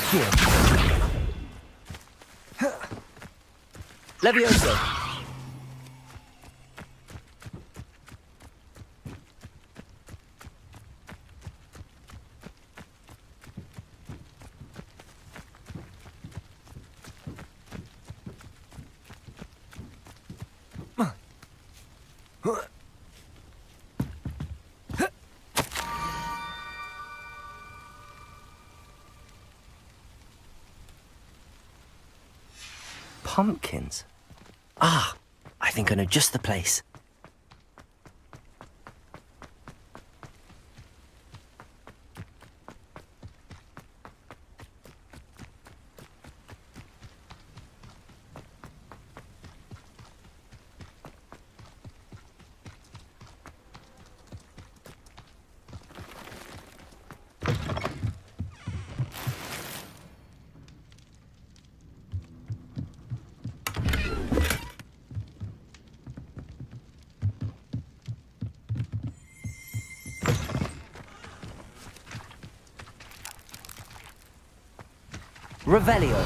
Accio. Levioso. Pumpkins? Ah, I think I know just the place. Revelio.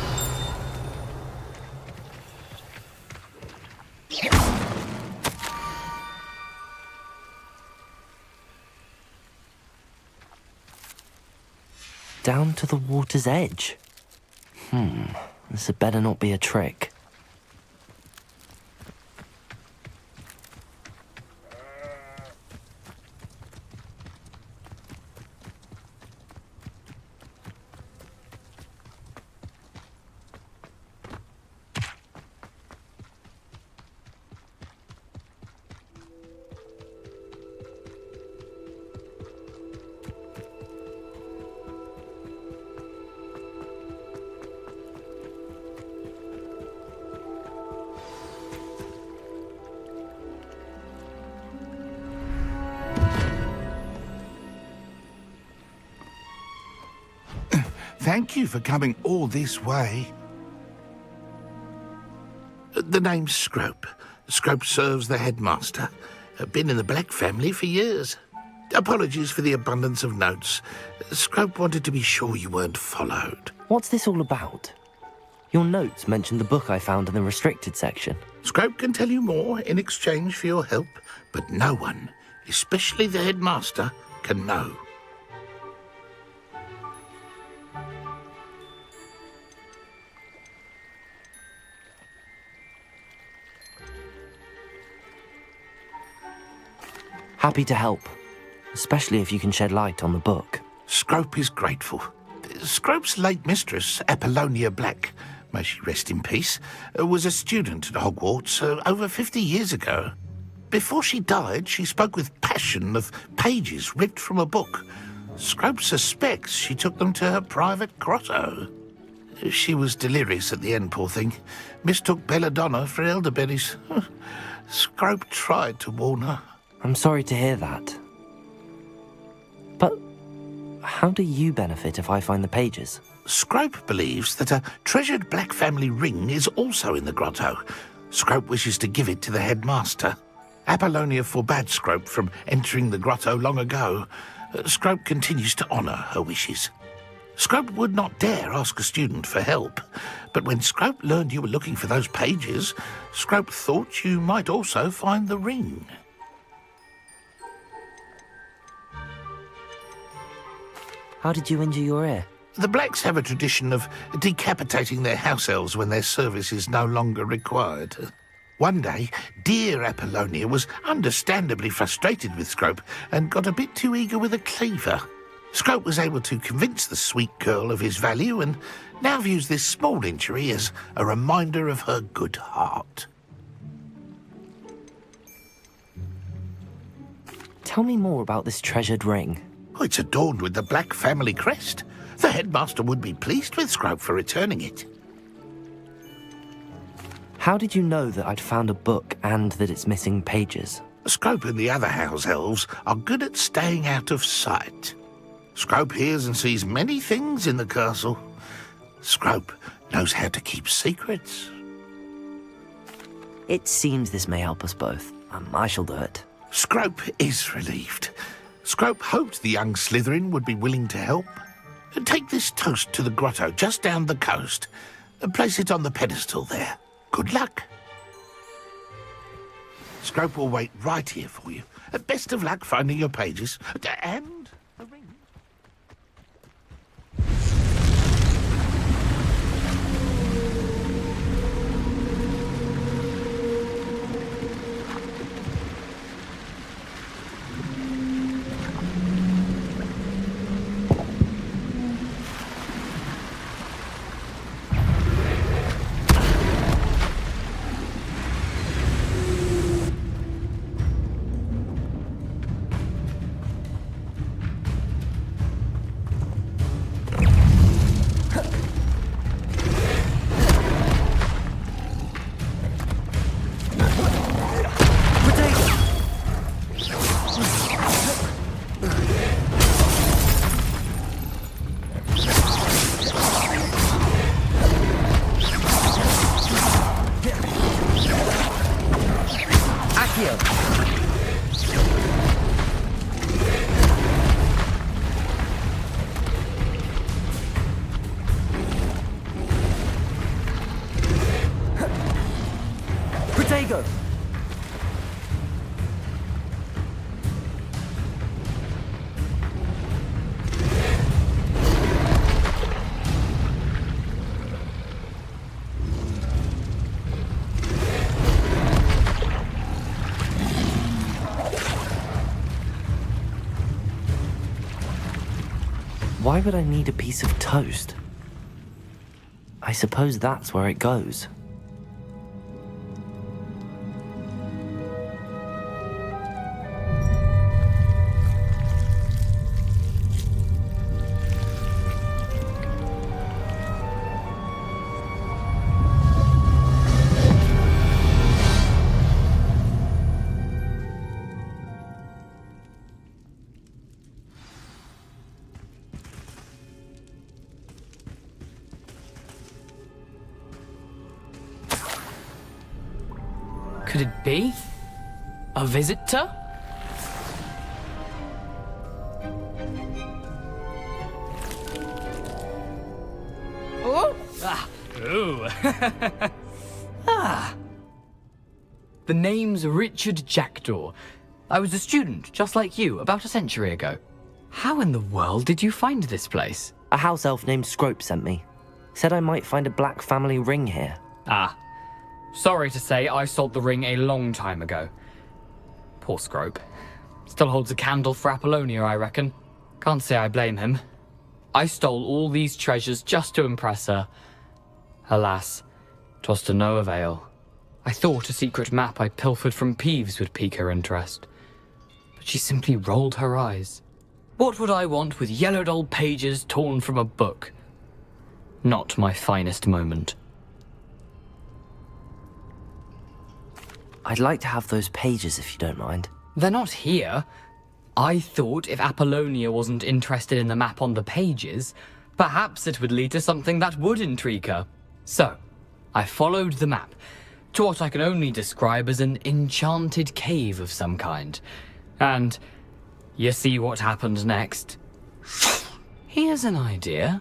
Down to the water's edge. This had better not be a trick. Thank you for coming all this way. The name's Scrope. Scrope serves the headmaster. Been in the Black family for years. Apologies for the abundance of notes. Scrope wanted to be sure you weren't followed. What's this all about? Your notes mentioned the book I found in the restricted section. Scrope can tell you more in exchange for your help, but no one, especially the headmaster, can know. Happy to help, especially if you can shed light on the book. Scrope is grateful. Scrope's late mistress, Apollonia Black, may she rest in peace, was a student at Hogwarts over 50 years ago. Before she died, she spoke with passion of pages ripped from a book. Scrope suspects she took them to her private grotto. She was delirious at the end, poor thing. Mistook belladonna for elderberries. Scrope tried to warn her. I'm sorry to hear that. But how do you benefit if I find the pages? Scrope believes that a treasured Black family ring is also in the grotto. Scrope wishes to give it to the headmaster. Apollonia forbade Scrope from entering the grotto long ago. Scrope continues to honour her wishes. Scrope would not dare ask a student for help, but when Scrope learned you were looking for those pages, Scrope thought you might also find the ring. How did you injure your ear? The Blacks have a tradition of decapitating their house elves when their service is no longer required. One day, dear Apollonia was understandably frustrated with Scrope and got a bit too eager with a cleaver. Scrope was able to convince the sweet girl of his value and now views this small injury as a reminder of her good heart. Tell me more about this treasured ring. It's adorned with the Black family crest. The headmaster would be pleased with Scrope for returning it. How did you know that I'd found a book and that it's missing pages? Scrope and the other house elves are good at staying out of sight. Scrope hears and sees many things in the castle. Scrope knows how to keep secrets. It seems this may help us both. I shall do it. Scrope is relieved. Scrope hoped the young Slytherin would be willing to help. Take this toast to the grotto just down the coast and place it on the pedestal there. Good luck. Scrope will wait right here for you. Best of luck finding your pages. And a ring. Protego! Why would I need a piece of toast? I suppose that's where it goes. Could it be? A visitor? Oh! Ah! Ooh! Ah! The name's Richard Jackdaw. I was a student, just like you, about a century ago. How in the world did you find this place? A house elf named Scrope sent me. Said I might find a black family ring here. Ah. Sorry to say, I sold the ring a long time ago. Poor Scrope. Still holds a candle for Apollonia, I reckon. Can't say I blame him. I stole all these treasures just to impress her. Alas, 'twas to no avail. I thought a secret map I pilfered from Peeves would pique her interest. But she simply rolled her eyes. What would I want with yellowed old pages torn from a book? Not my finest moment. I'd like to have those pages if you don't mind. They're not here. I thought if Apollonia wasn't interested in the map on the pages, perhaps it would lead to something that would intrigue her. So, I followed the map to what I can only describe as an enchanted cave of some kind. And you see what happened next? Here's an idea.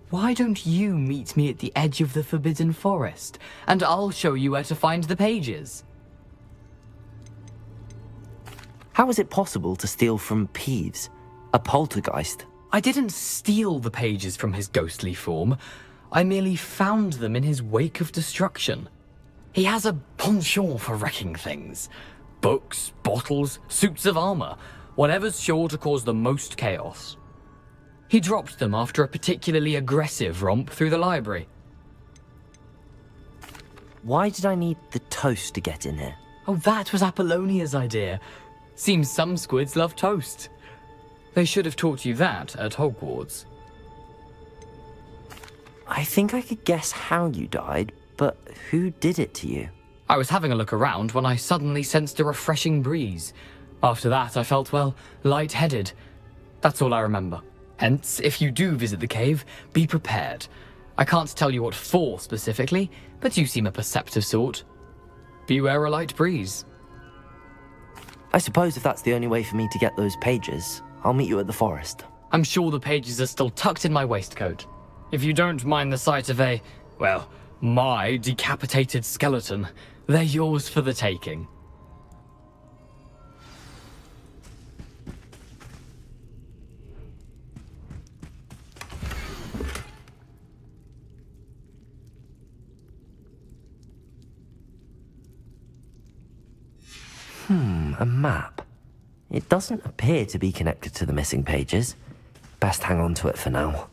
Why don't you meet me at the edge of the Forbidden Forest, and I'll show you where to find the pages? How is it possible to steal from Peeves, a poltergeist? I didn't steal the pages from his ghostly form. I merely found them in his wake of destruction. He has a penchant for wrecking things. Books, bottles, suits of armor, whatever's sure to cause the most chaos. He dropped them after a particularly aggressive romp through the library. Why did I need the toast to get in here? Oh, that was Apollonia's idea. Seems some squids love toast. They should have taught you that at Hogwarts. I think I could guess how you died, but who did it to you? I was having a look around when I suddenly sensed a refreshing breeze. After that, I felt, well, lightheaded. That's all I remember. Hence, if you do visit the cave, be prepared. I can't tell you what for specifically, but you seem a perceptive sort. Beware a light breeze. I suppose if that's the only way for me to get those pages, I'll meet you at the forest. I'm sure the pages are still tucked in my waistcoat. If you don't mind the sight of my decapitated skeleton, they're yours for the taking. A map. It doesn't appear to be connected to the missing pages. Best hang on to it for now.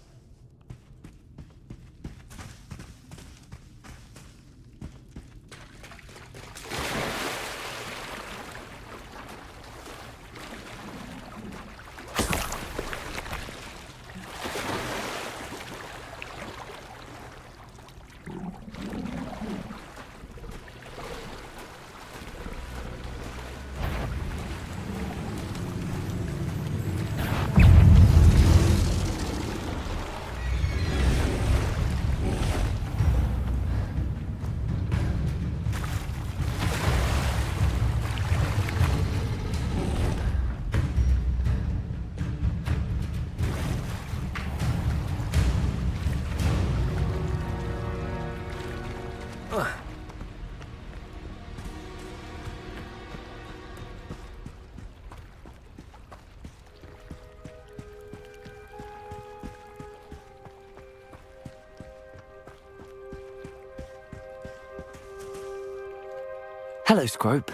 Hello, Scrope.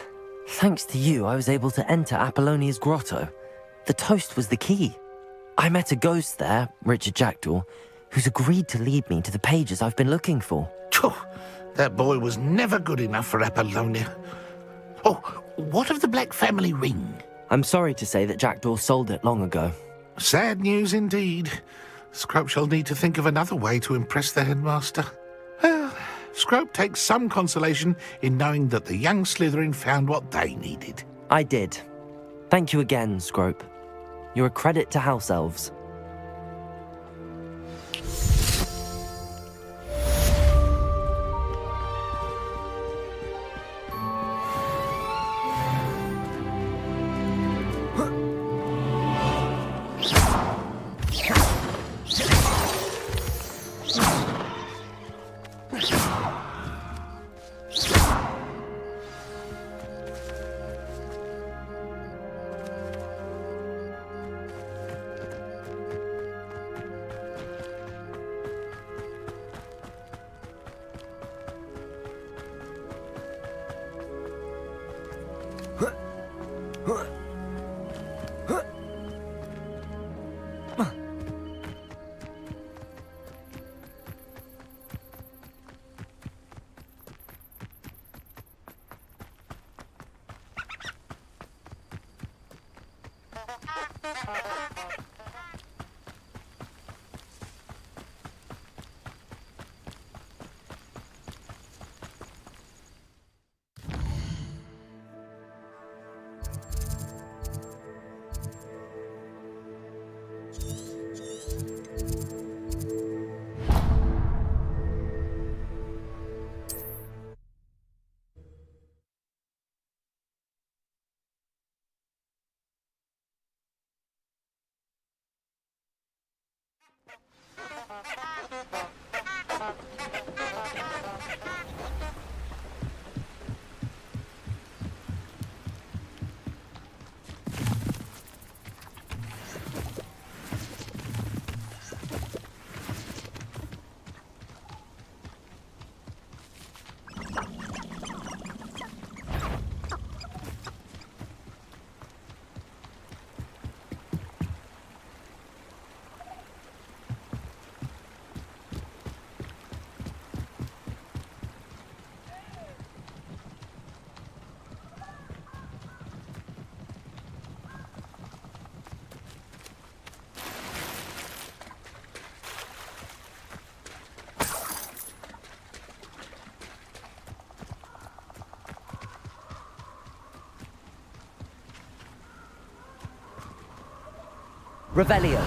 Thanks to you, I was able to enter Apollonia's grotto. The toast was the key. I met a ghost there, Richard Jackdaw, who's agreed to lead me to the pages I've been looking for. Phew, that boy was never good enough for Apollonia. Oh, what of the Black family ring? I'm sorry to say that Jackdaw sold it long ago. Sad news indeed. Scrope shall need to think of another way to impress the headmaster. Well, Scrope takes some consolation in knowing that the young Slytherin found what they needed. I did. Thank you again, Scrope. You're a credit to House Elves. Revelio.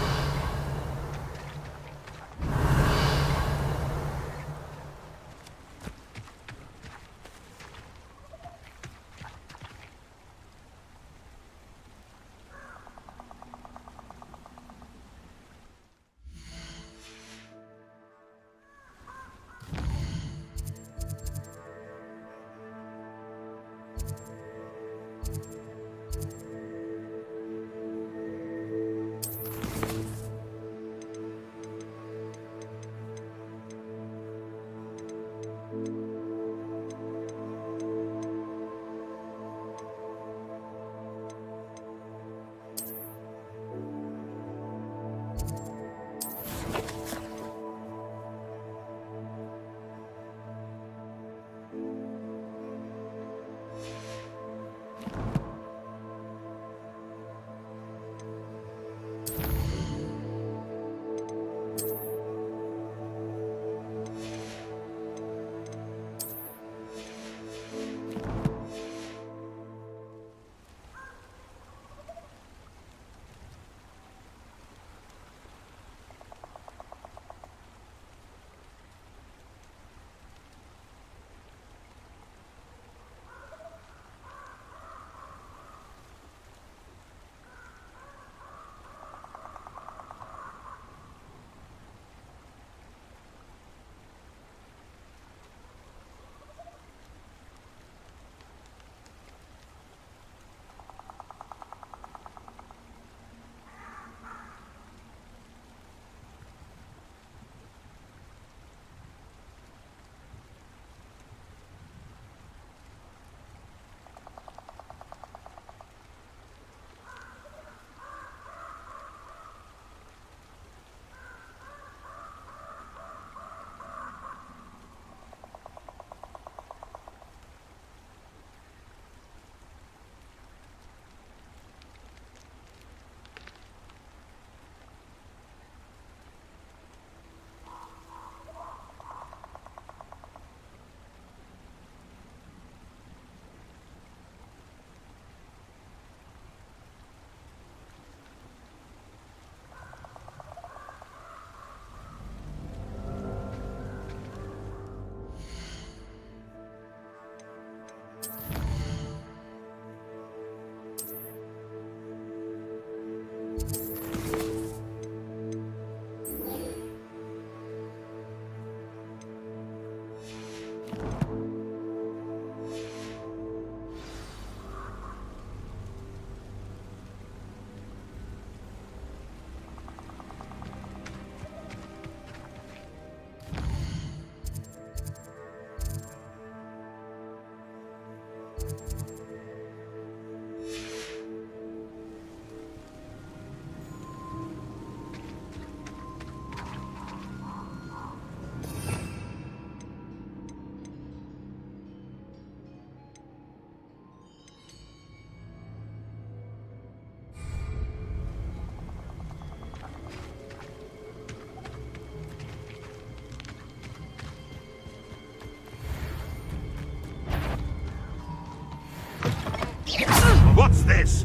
What's this?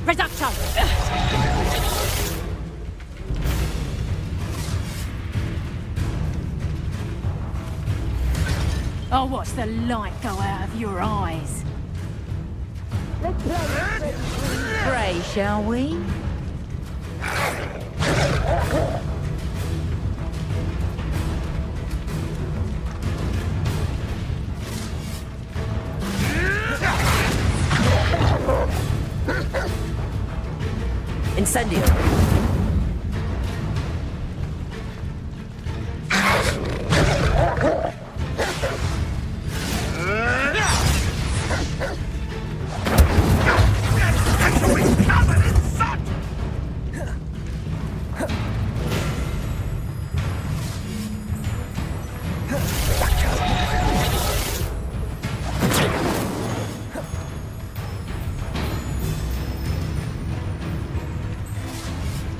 Production! I'll watch the light go out of your eyes. Pray, shall we? Incendio!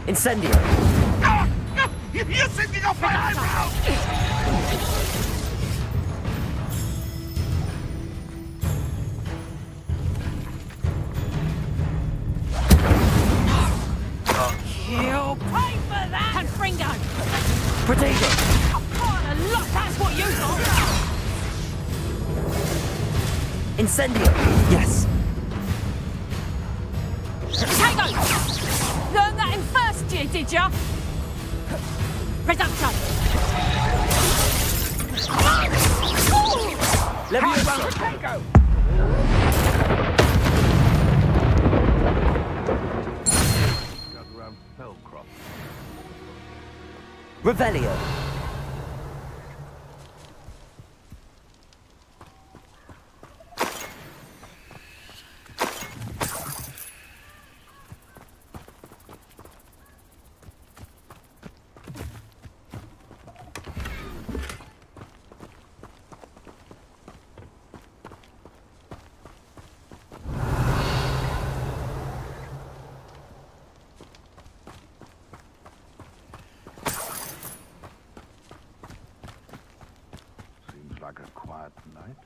Incendio! You're sending off my eyebrow! You'll pay for that! Confringo! Protego! Oh, look, that's what you got! Incendio! Yes! Protego! Learn that in first year, did ya? Production! Leviosa! Revelio! Like a quiet night.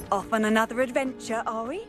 Off on another adventure, are we?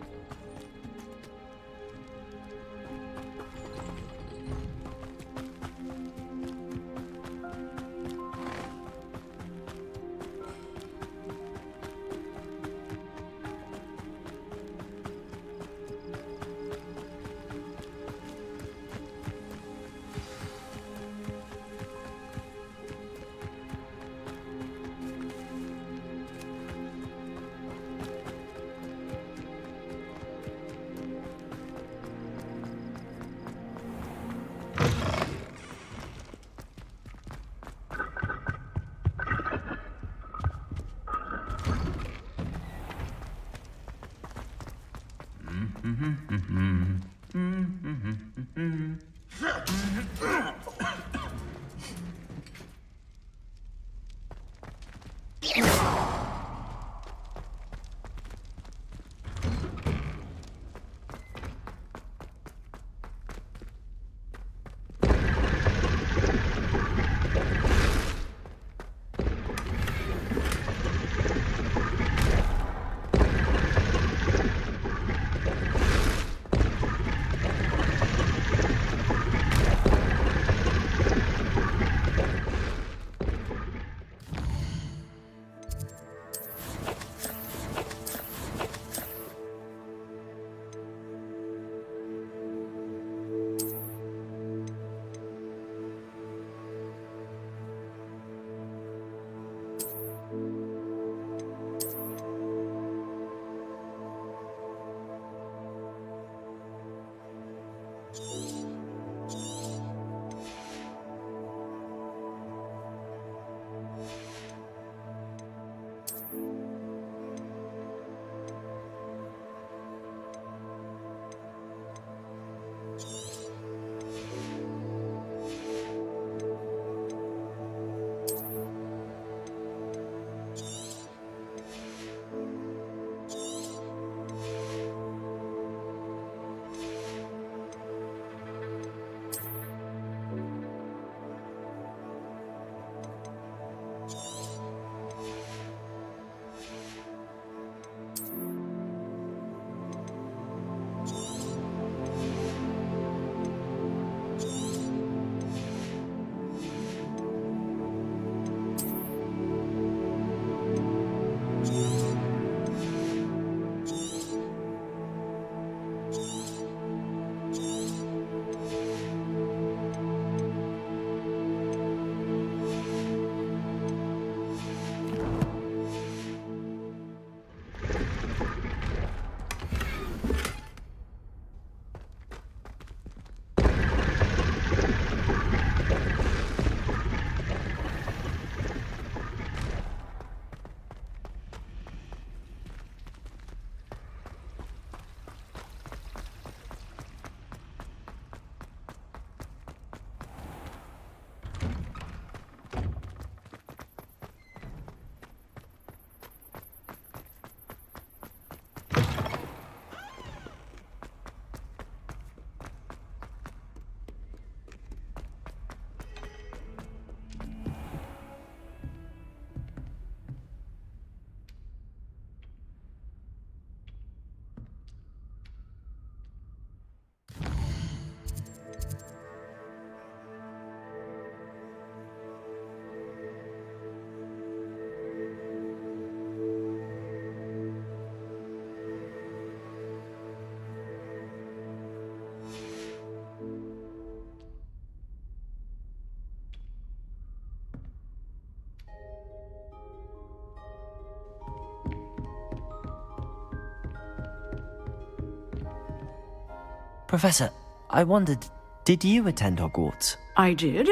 Professor, I wondered, did you attend Hogwarts? I did.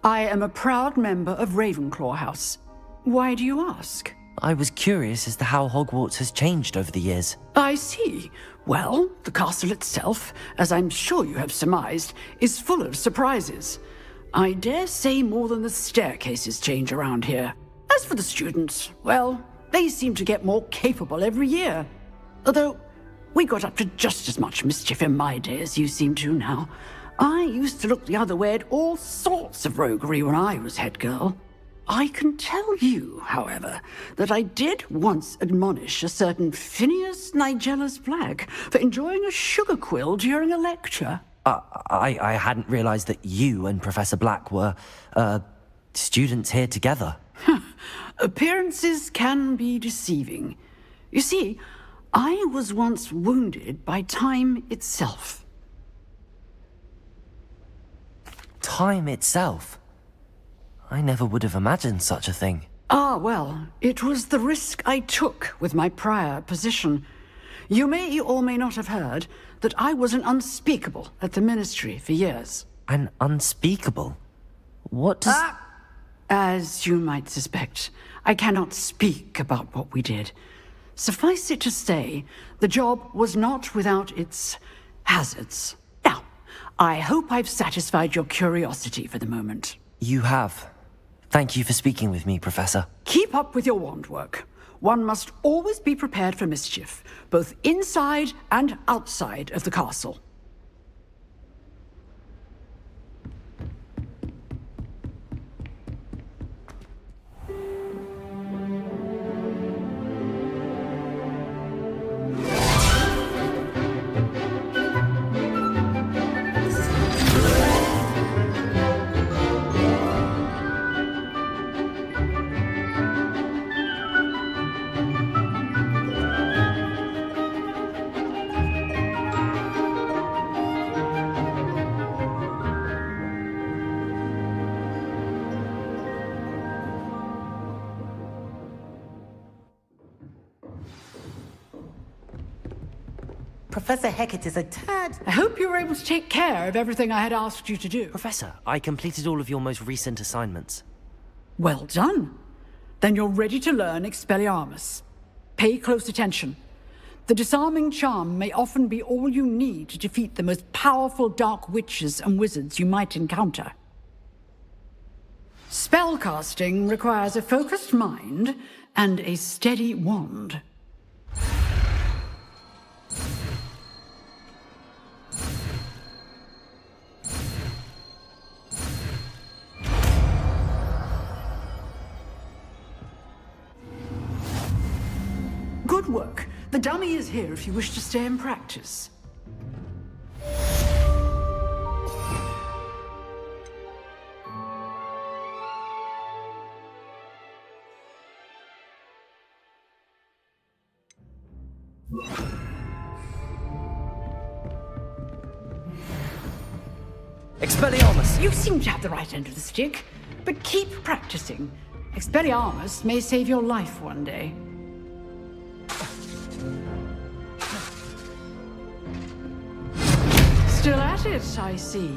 I am a proud member of Ravenclaw House. Why do you ask? I was curious as to how Hogwarts has changed over the years. I see. Well, the castle itself, as I'm sure you have surmised, is full of surprises. I dare say more than the staircases change around here. As for the students, well, they seem to get more capable every year. Although, we got up to just as much mischief in my day as you seem to now. I used to look the other way at all sorts of roguery when I was head girl. I can tell you, however, that I did once admonish a certain Phineas Nigellus Black for enjoying a sugar quill during a lecture. I hadn't realized that you and Professor Black were, students here together. Appearances can be deceiving. You see, I was once wounded by time itself. Time itself? I never would have imagined such a thing. Ah, well, it was the risk I took with my prior position. You may or may not have heard that I was an unspeakable at the Ministry for years. An unspeakable? What does... As you might suspect, I cannot speak about what we did. Suffice it to say, the job was not without its hazards. Now, I hope I've satisfied your curiosity for the moment. You have. Thank you for speaking with me, Professor. Keep up with your wand work. One must always be prepared for mischief, both inside and outside of the castle. Professor Hecat is a tad... I hope you were able to take care of everything I had asked you to do. Professor, I completed all of your most recent assignments. Well done. Then you're ready to learn Expelliarmus. Pay close attention. The disarming charm may often be all you need to defeat the most powerful dark witches and wizards you might encounter. Spellcasting requires a focused mind and a steady wand. Good work. The dummy is here if you wish to stay and practice. Expelliarmus! You seem to have the right end of the stick, but keep practicing. Expelliarmus may save your life one day. Still at it, I see.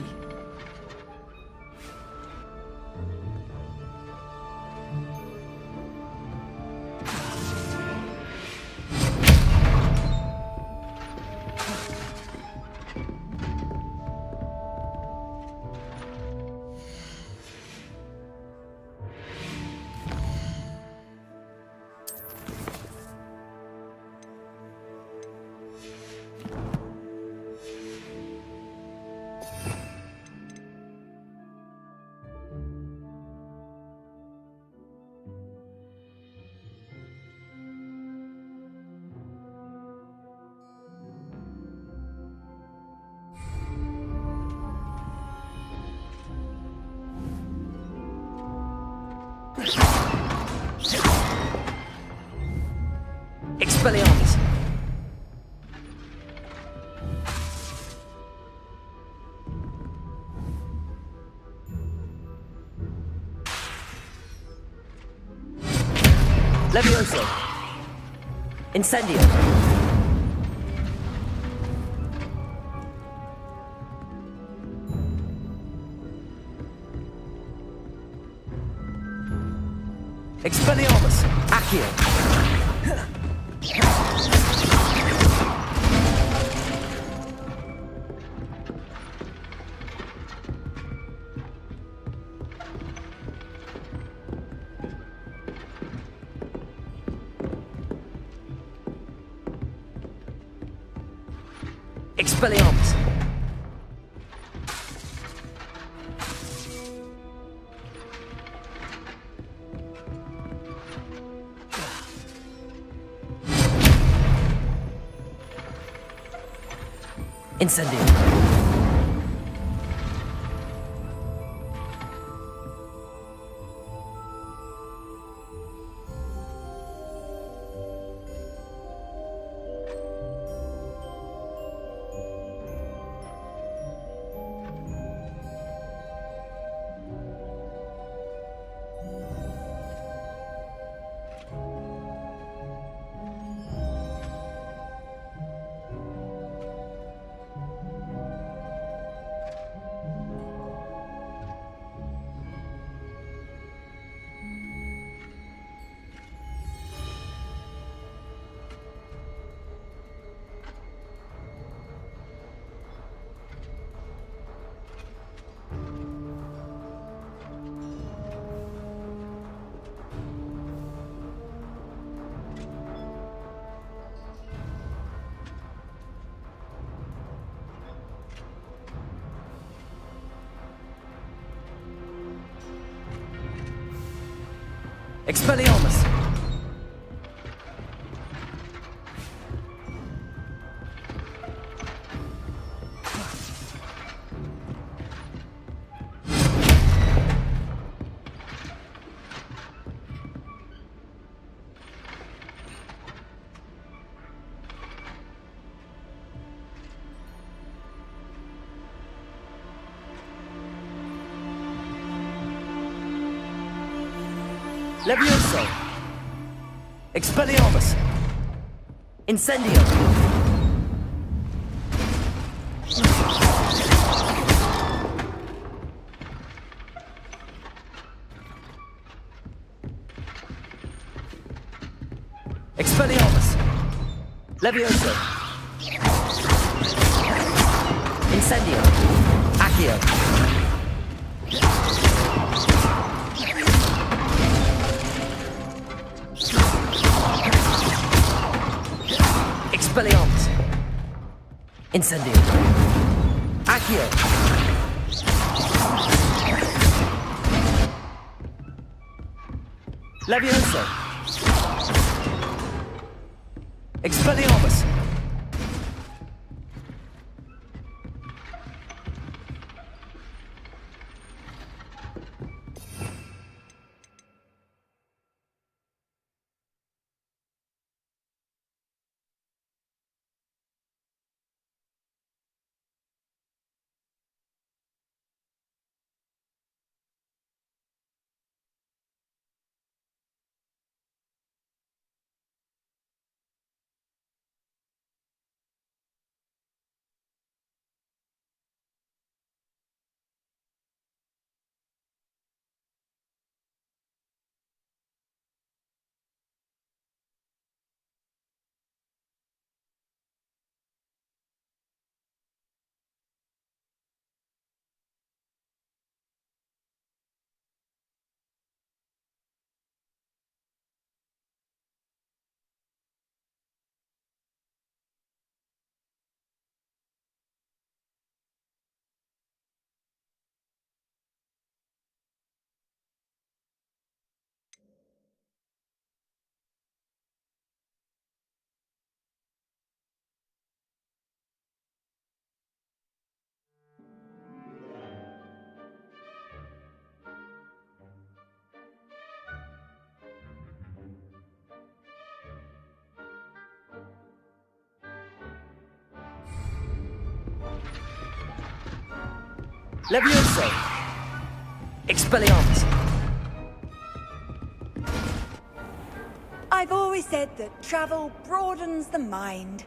Expelliarmus! Levioso! Incendio! Expelliarmus! Accio! Expelliarmus! Incendio. Expelliarmus! Levioso! Expelliarmus! Incendio! Expelliarmus! Levioso! Incendio! Accio! Expelliarmus! Incendio! Accio! Levioso! Expelliarmus! Levioso! Expelliarmus! I've always said that travel broadens the mind.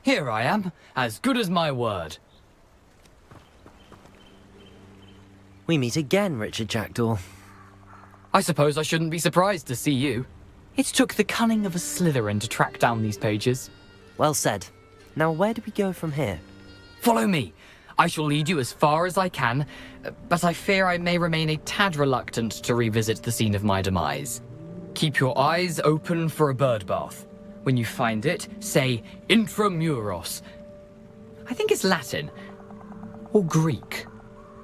Here I am, as good as my word. We meet again, Richard Jackdaw. I suppose I shouldn't be surprised to see you. It took the cunning of a Slytherin to track down these pages. Well said. Now where do we go from here? Follow me. I shall lead you as far as I can, but I fear I may remain a tad reluctant to revisit the scene of my demise. Keep your eyes open for a bird bath. When you find it, say intramuros. I think it's Latin. Or Greek.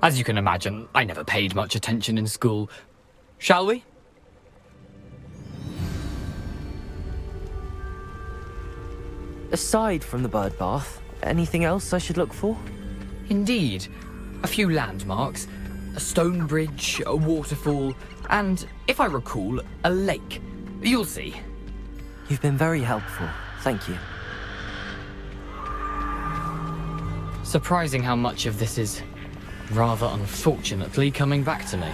As you can imagine, I never paid much attention in school. Shall we? Aside from the bird bath, anything else I should look for? Indeed. A few landmarks, a stone bridge, a waterfall, and, if I recall, a lake. You'll see. You've been very helpful. Thank you. Surprising how much of this is, rather unfortunately, coming back to me.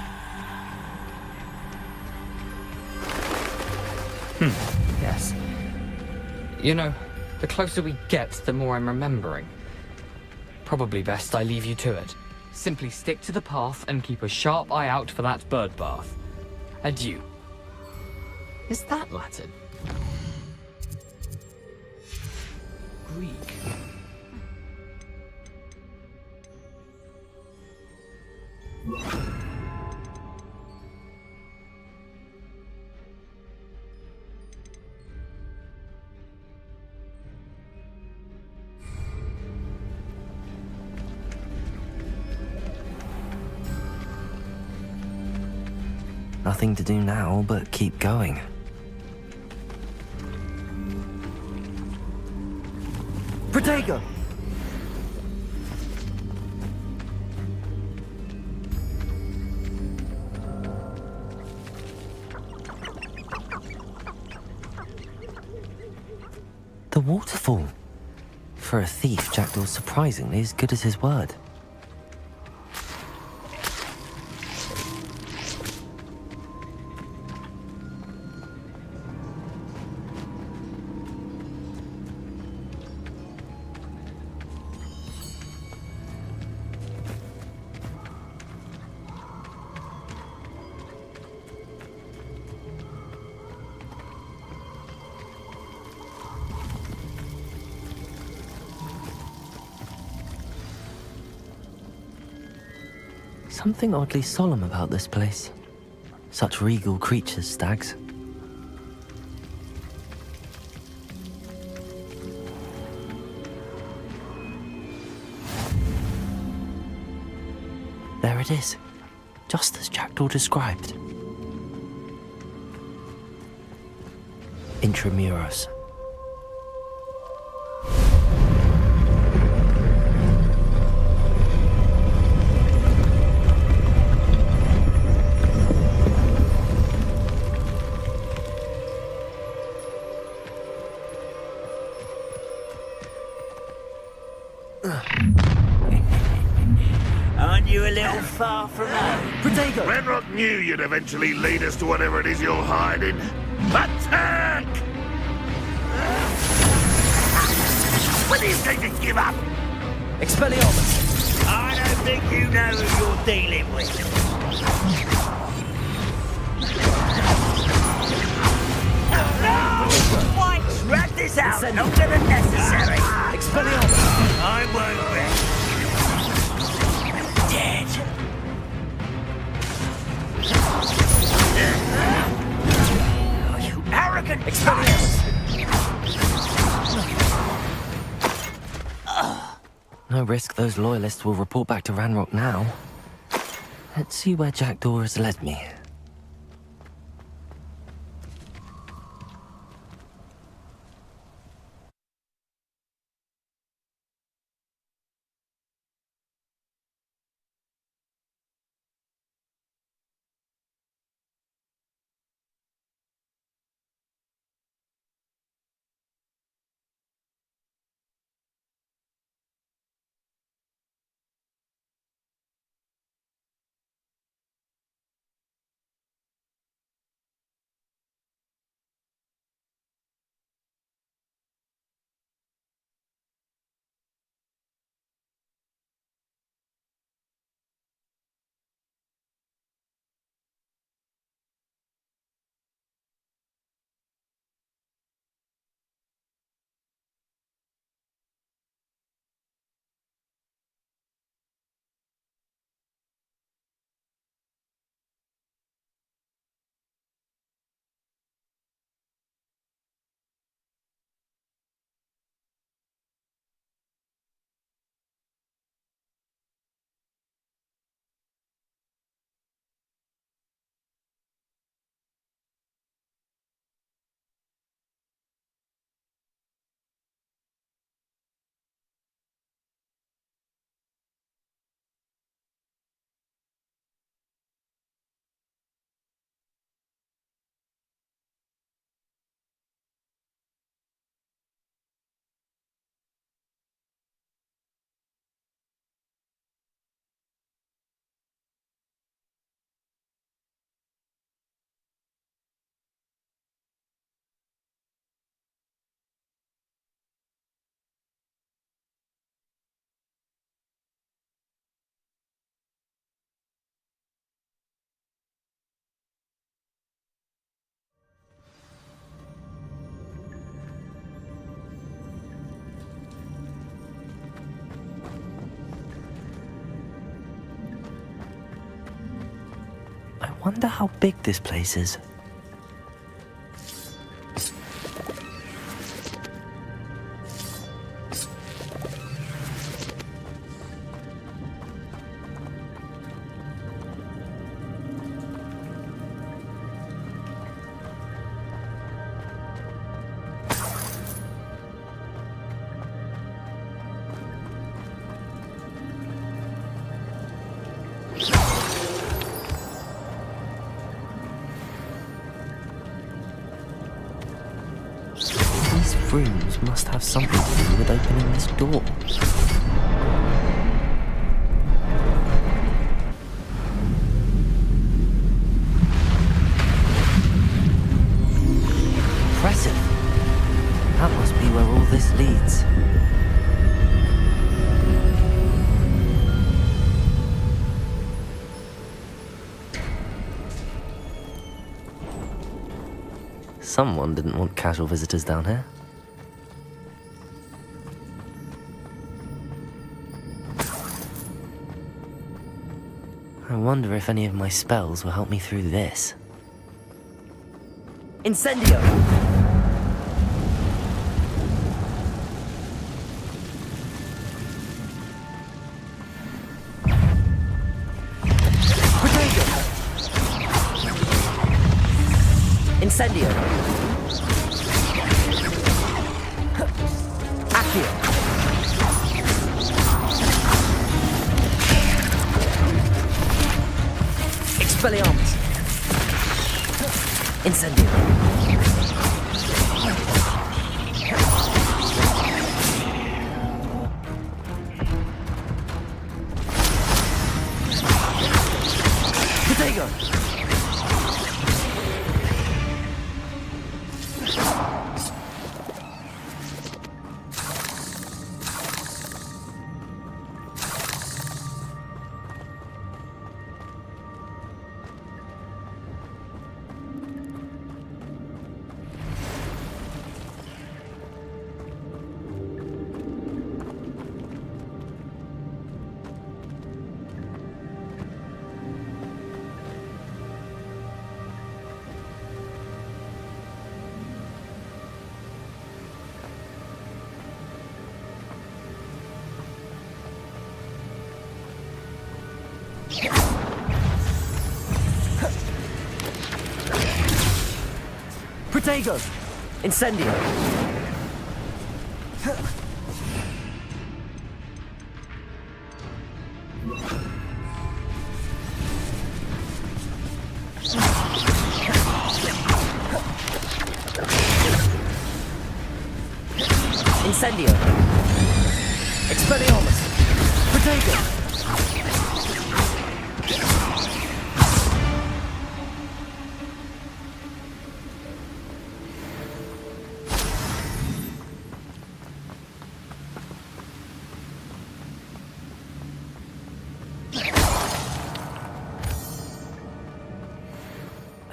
Yes. You know, the closer we get, the more I'm remembering. Probably best I leave you to it. Simply stick to the path and keep a sharp eye out for that bird bath. Adieu. Is that Latin? Greek. Nothing to do now but keep going. Protego! The waterfall. For a thief, Jackdaw's surprisingly as good as his word. Something oddly solemn about this place. Such regal creatures, stags. There it is, just as Jackdaw described. Intramuros. Aren't you a little far from home? Protego! Ranrock knew you'd eventually lead us to whatever it is you're hiding. Attack! When are you going to give up? Expelliarmus! I don't think you know who you're dealing with. Why drag this out longer than necessary? Expelliarmus! I won't rest. Dead. Oh, you arrogant Expelliarmus! No risk those loyalists will report back to Ranrock now. Let's see where Jackdaw has led me. Wonder how big this place is. These rooms must have something to do with opening this door. Impressive. That must be where all this leads. Someone didn't want casual visitors down here. I wonder if any of my spells will help me through this. Incendio! Incendio! Accio! Expelliarmus! Incendio! Protego! Protego! Incendio! Incendio! Expelliarmus! Protego!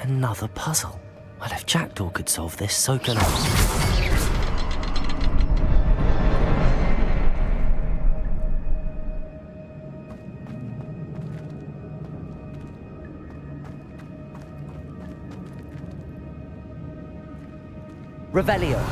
Another puzzle. Well, if Jackdaw could solve this, so can I. Revelio.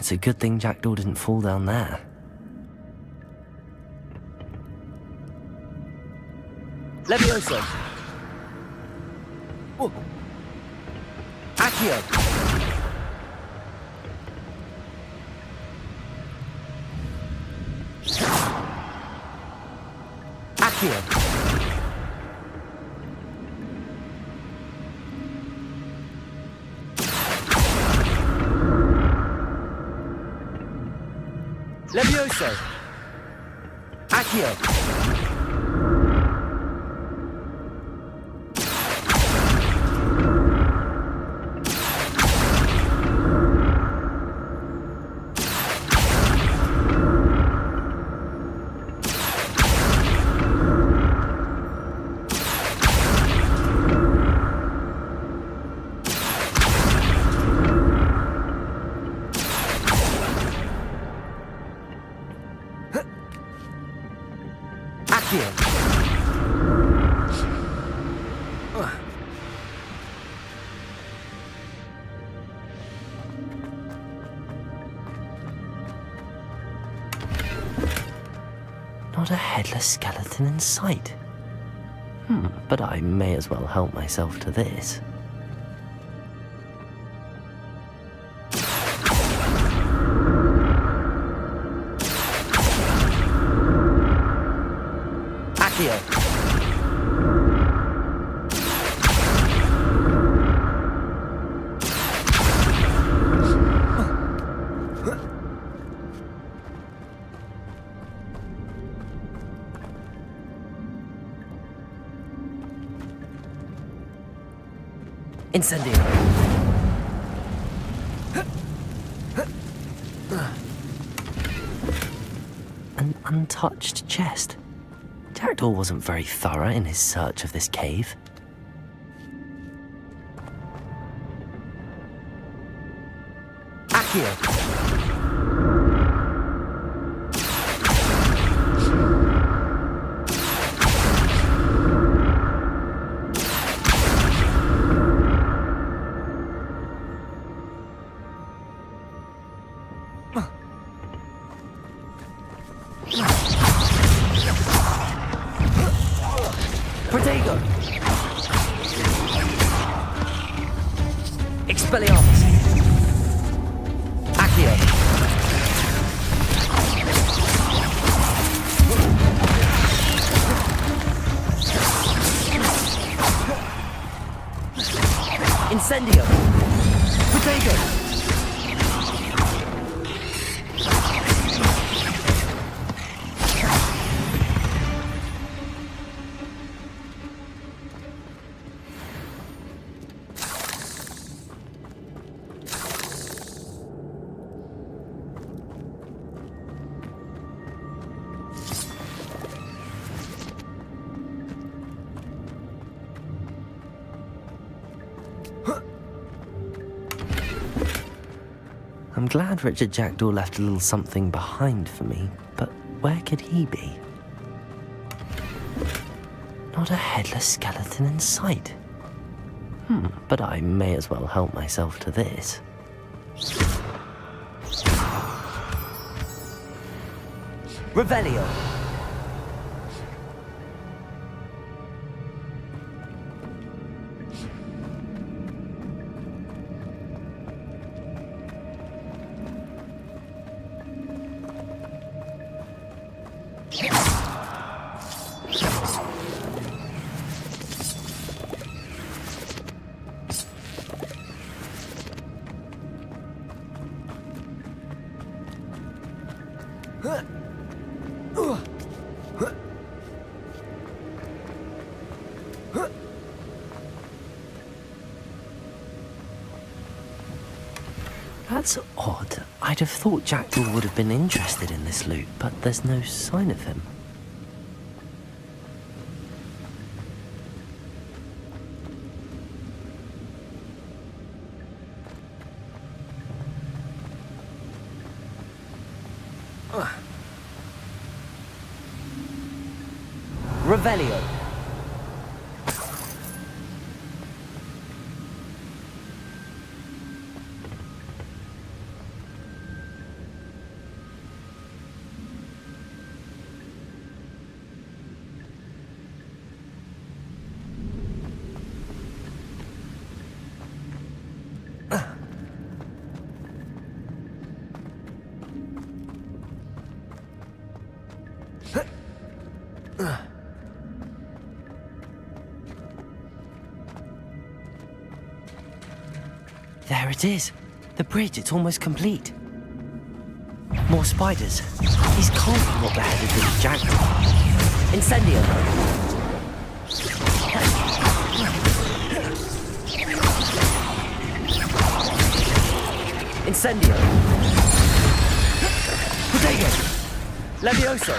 It's a good thing Jackdaw didn't fall down there. Levioso! Oh. Accio! Accio! Levioso! Accio! Not a headless skeleton in sight. But I may as well help myself to this. Accio! Incendio! An untouched chest. Jackdaw wasn't very thorough in his search of this cave. Accio! Protego! Expelliarmus! Accio! Incendio! Protego! I'm glad Richard Jackdaw left a little something behind for me, but where could he be? Not a headless skeleton in sight. But I may as well help myself to this. Revelio! That's odd. I'd have thought Jackdaw would have been interested in this loot, but there's no sign of him. Revelio. There it is. The bridge, it's almost complete. More spiders. These can't be what beheaded this jackal. Incendio. Incendio. Protego. Levioso.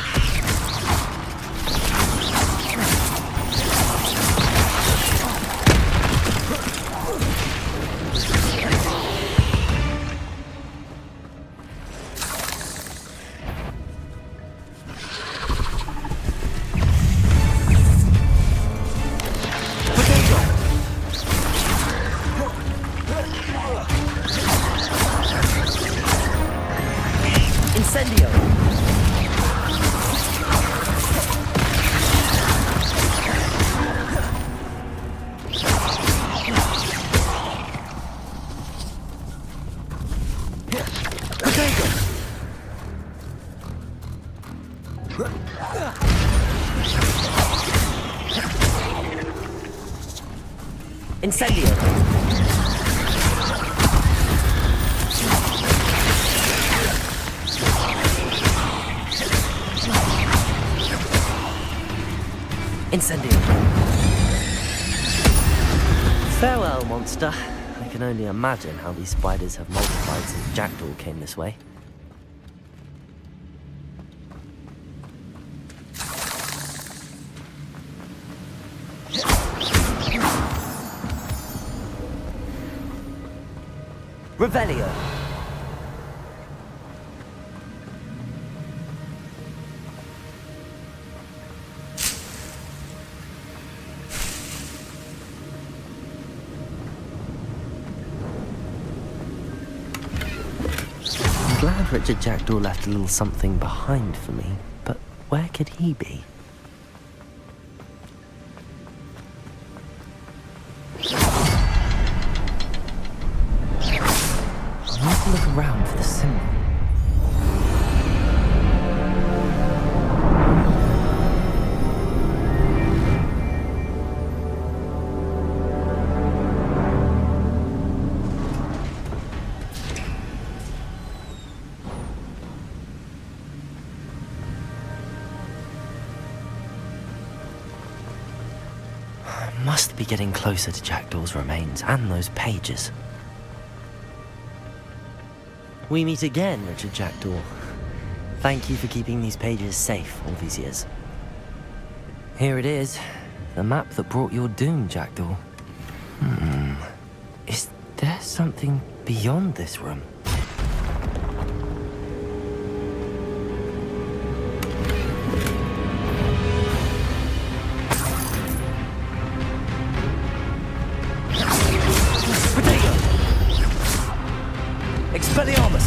Incendio. Incendio. Farewell, monster. I can only imagine how these spiders have multiplied since Jackdaw came this way. Revelio. I'm glad Richard Jackdaw left a little something behind for me, but where could he be? Look around for the symbol. I must be getting closer to Jackdaw's remains and those pages. We meet again, Richard Jackdaw. Thank you for keeping these pages safe all these years. Here it is, the map that brought your doom, Jackdaw. Is there something beyond this room? Expelliarmus!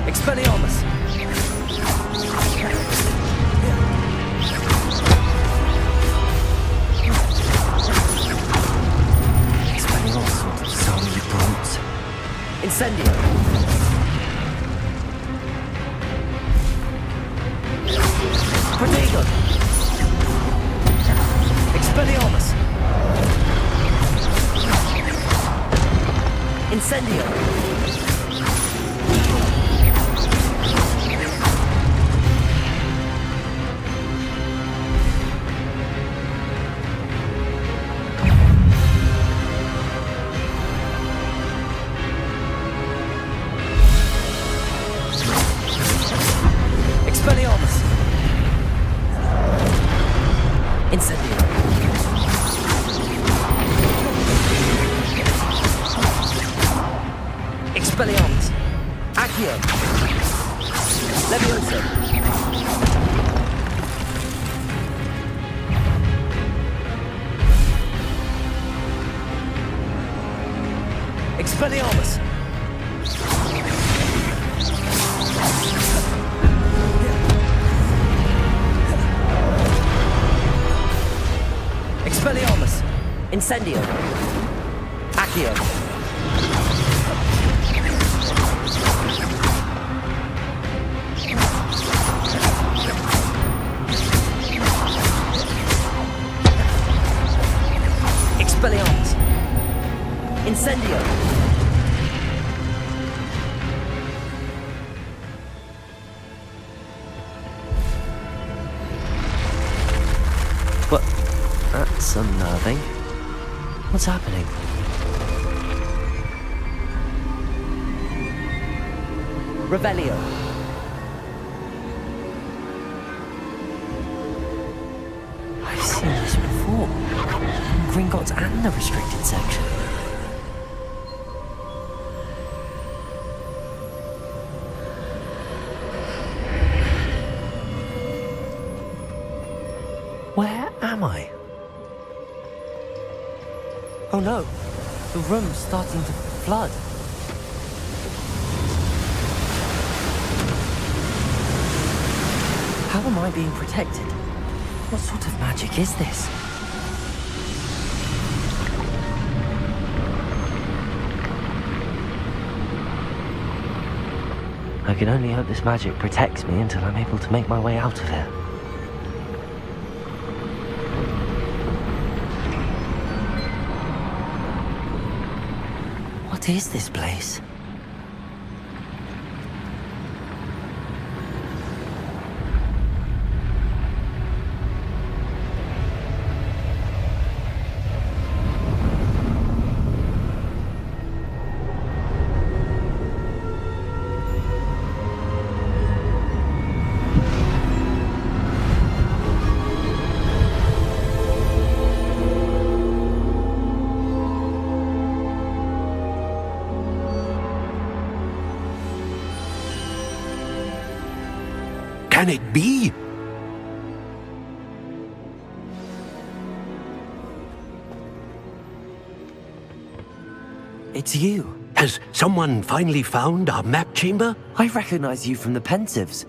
Expelliarmus! Expelling all sorts of zombie brutes. Incendio! Protego! Expelliarmus! Incendio! Expelliarmus! Incendio! Expelliarmus! Accio! Levioso! Expelliarmus! Expelliarmus! Incendio! Accio! Incendio! What? That's unnerving. What's happening? Revelio. I've seen this before. In Gringotts and the restricted section. Where am I? Oh no, the room's starting to flood. How am I being protected? What sort of magic is this? I can only hope this magic protects me until I'm able to make my way out of here. What is this place? Can it be? It's you. Has someone finally found our map chamber? I recognize you from the Pensives.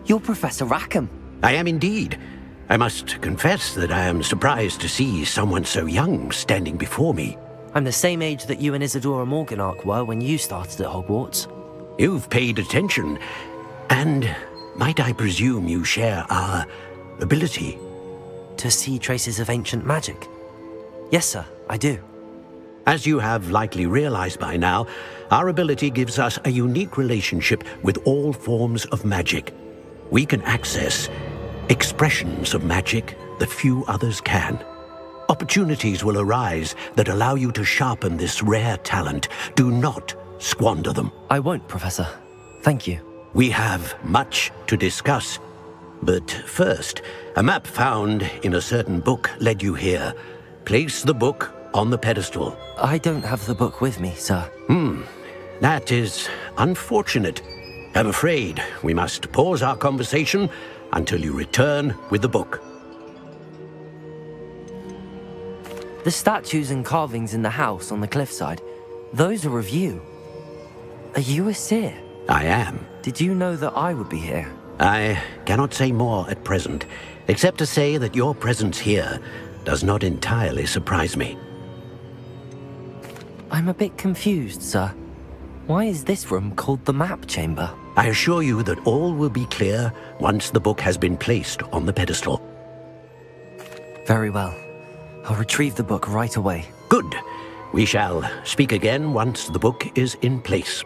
You're Professor Rackham. I am indeed. I must confess that I am surprised to see someone so young standing before me. I'm the same age that you and Isadora Morganach were when you started at Hogwarts. You've paid attention, and might I presume you share our ability? To see traces of ancient magic? Yes, sir, I do. As you have likely realized by now, our ability gives us a unique relationship with all forms of magic. We can access expressions of magic that few others can. Opportunities will arise that allow you to sharpen this rare talent. Do not squander them. I won't, Professor. Thank you. We have much to discuss. But first, a map found in a certain book led you here. Place the book on the pedestal. I don't have the book with me, sir. That is unfortunate. I'm afraid we must pause our conversation until you return with the book. The statues and carvings in the house on the cliffside, those are of you. Are you a seer? I am. Did you know that I would be here? I cannot say more at present, except to say that your presence here does not entirely surprise me. I'm a bit confused, sir. Why is this room called the map chamber? I assure you that all will be clear once the book has been placed on the pedestal. Very well. I'll retrieve the book right away. Good. We shall speak again once the book is in place.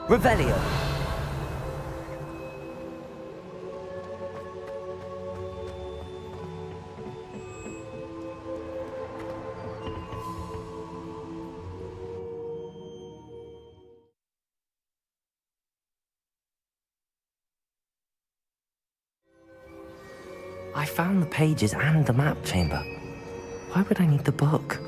Revelio. I found the pages and the map chamber. Why would I need the book?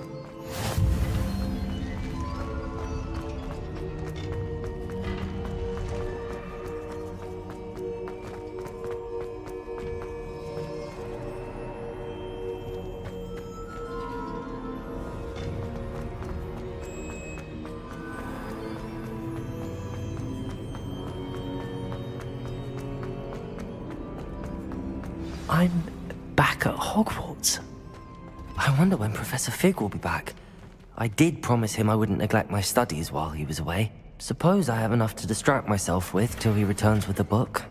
I'm back at Hogwarts. I wonder when Professor Fig will be back. I did promise him I wouldn't neglect my studies while he was away. Suppose I have enough to distract myself with till he returns with the book.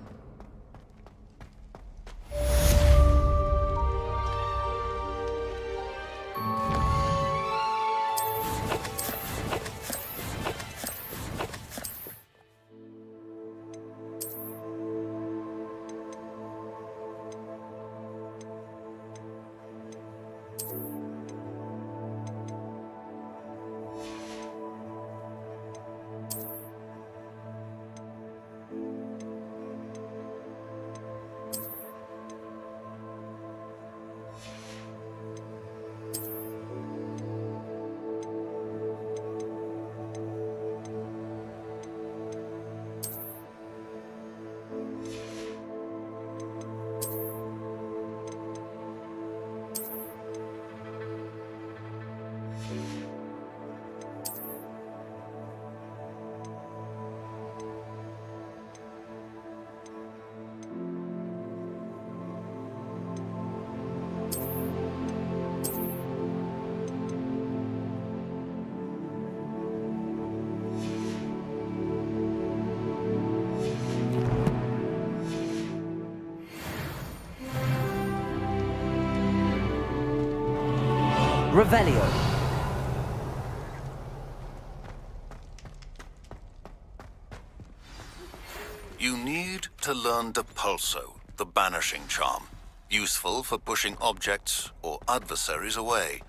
Revelio. You need to learn Depulso, the banishing charm. Useful for pushing objects or adversaries away.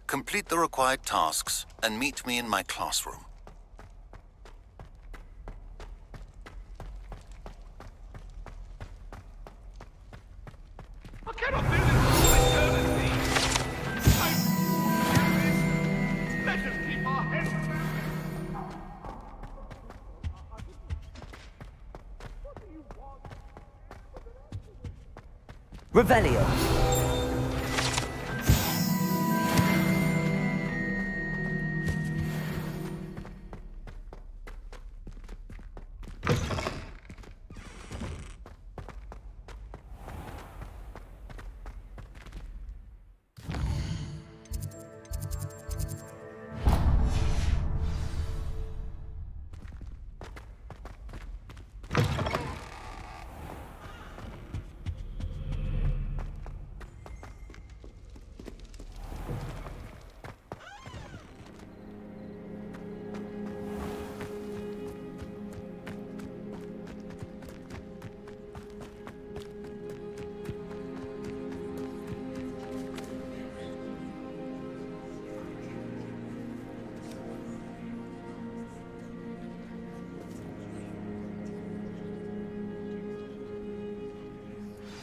Complete the required tasks and meet me in my classroom. I cannot do this for eternity. Let us keep our heads down. Revelio.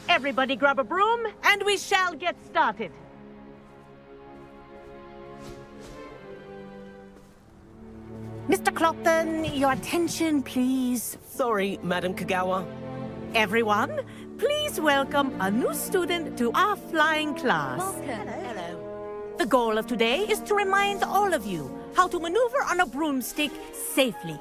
Everybody grab a broom, and we shall get started. Mr. Clopton, your attention, please. Sorry, Madam Kagawa. Everyone, please welcome a new student to our flying class. Hello. The goal of today is to remind all of you how to maneuver on a broomstick safely,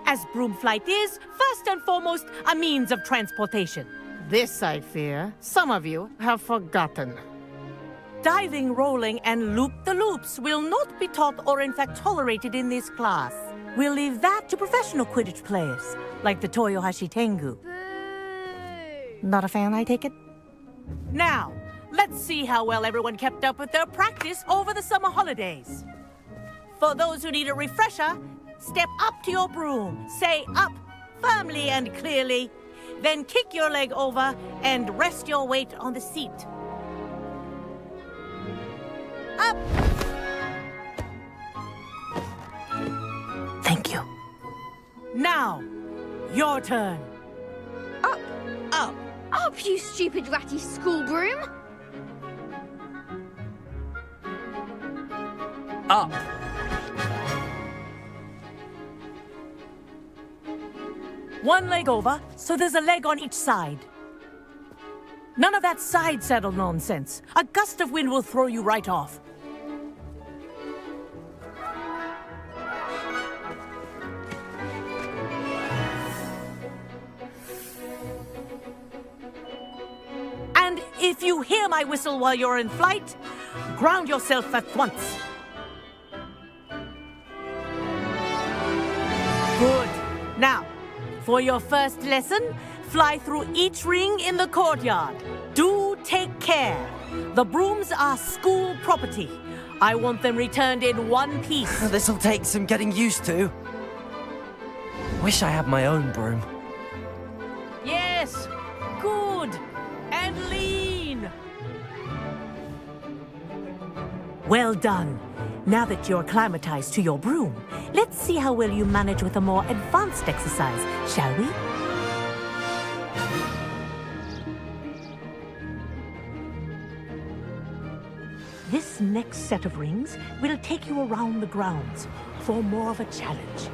as broom flight is, first and foremost, a means of transportation. This, I fear, some of you have forgotten. Diving, rolling, and loop-the-loops will not be taught or in fact tolerated in this class. We'll leave that to professional Quidditch players, like the Toyohashi Tengu. Not a fan, I take it? Now, let's see how well everyone kept up with their practice over the summer holidays. For those who need a refresher, step up to your broom. Say up firmly and clearly. Then kick your leg over and rest your weight on the seat. Up! Thank you. Now, your turn. Up, Up. up, you stupid ratty school broom. Up. One leg over, so there's a leg on each side. None of that side saddle nonsense. A gust of wind will throw you right off. And if you hear my whistle while you're in flight, ground yourself at once. Good. Now, for your first lesson, fly through each ring in the courtyard. Do take care. The brooms are school property. I want them returned in one piece. This'll take some getting used to. Wish I had my own broom. Yes. Good. And lean. Well done. Now that you're acclimatized to your broom, let's see how well you manage with a more advanced exercise, shall we? This next set of rings will take you around the grounds for more of a challenge.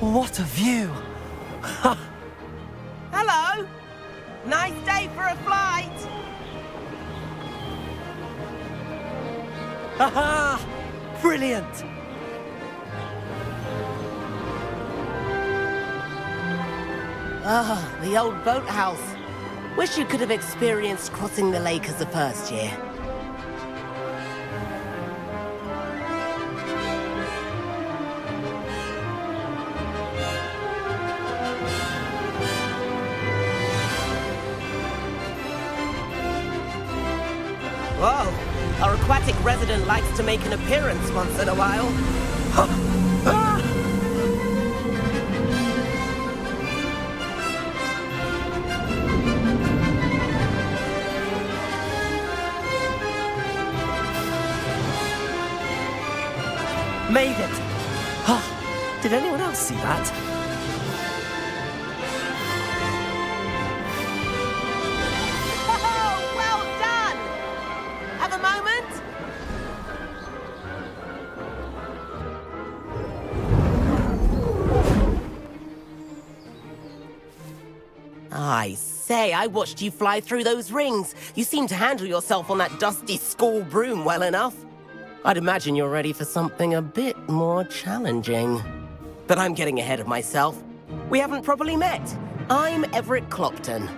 What a view! Hello! Nice day for a flight! Aha! Brilliant! Ah, the old boathouse. Wish you could have experienced crossing the lake as the first year. Whoa! Our aquatic resident likes to make an appearance once in a while. Made it! Did anyone else see that? Oh, well done! Have a moment? I say, I watched you fly through those rings. You seem to handle yourself on that dusty school broom well enough. I'd imagine you're ready for something a bit more challenging. But I'm getting ahead of myself. We haven't properly met. I'm Everett Clopton.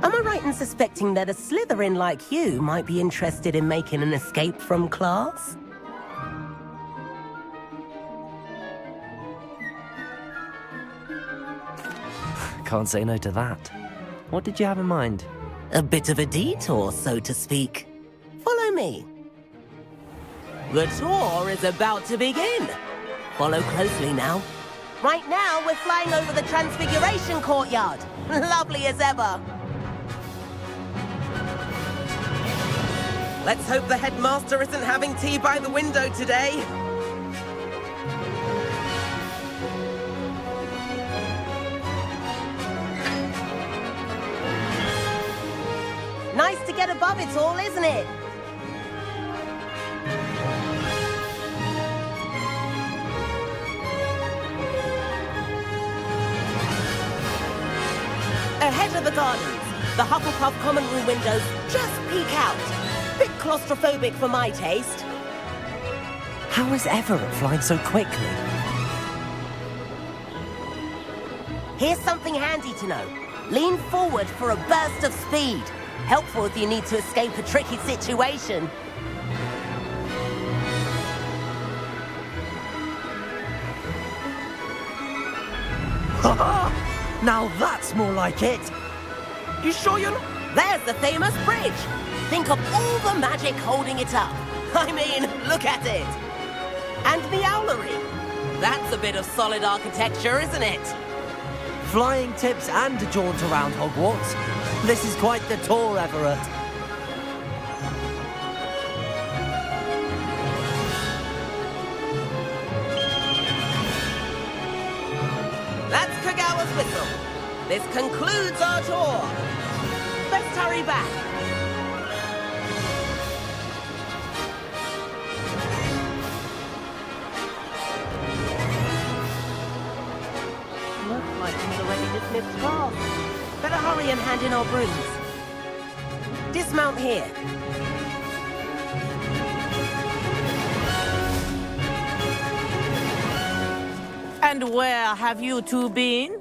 Am I right in suspecting that a Slytherin like you might be interested in making an escape from class? Can't say no to that. What did you have in mind? A bit of a detour, so to speak. Follow me. The tour is about to begin. Follow closely now. Right now, we're flying over the Transfiguration Courtyard. Lovely as ever. Let's hope the headmaster isn't having tea by the window today. Nice to get above it all, isn't it? Ahead of the gardens, the Hufflepuff common room windows just peek out. Bit claustrophobic for my taste. How is Everett flying so quickly? Here's something handy to know. Lean forward for a burst of speed. Helpful if you need to escape a tricky situation. Now that's more like it! You sure you're not? There's the famous bridge. Think of all the magic holding it up. I mean, look at it. And the owlery. That's a bit of solid architecture, isn't it? Flying tips and a jaunt around Hogwarts. This is quite the tour, Everett. That's Kagawa's whistle. This concludes our tour. Let's hurry back. Looks like we've already dismissed class. Better hurry and hand in our brooms. Dismount here. And where have you two been?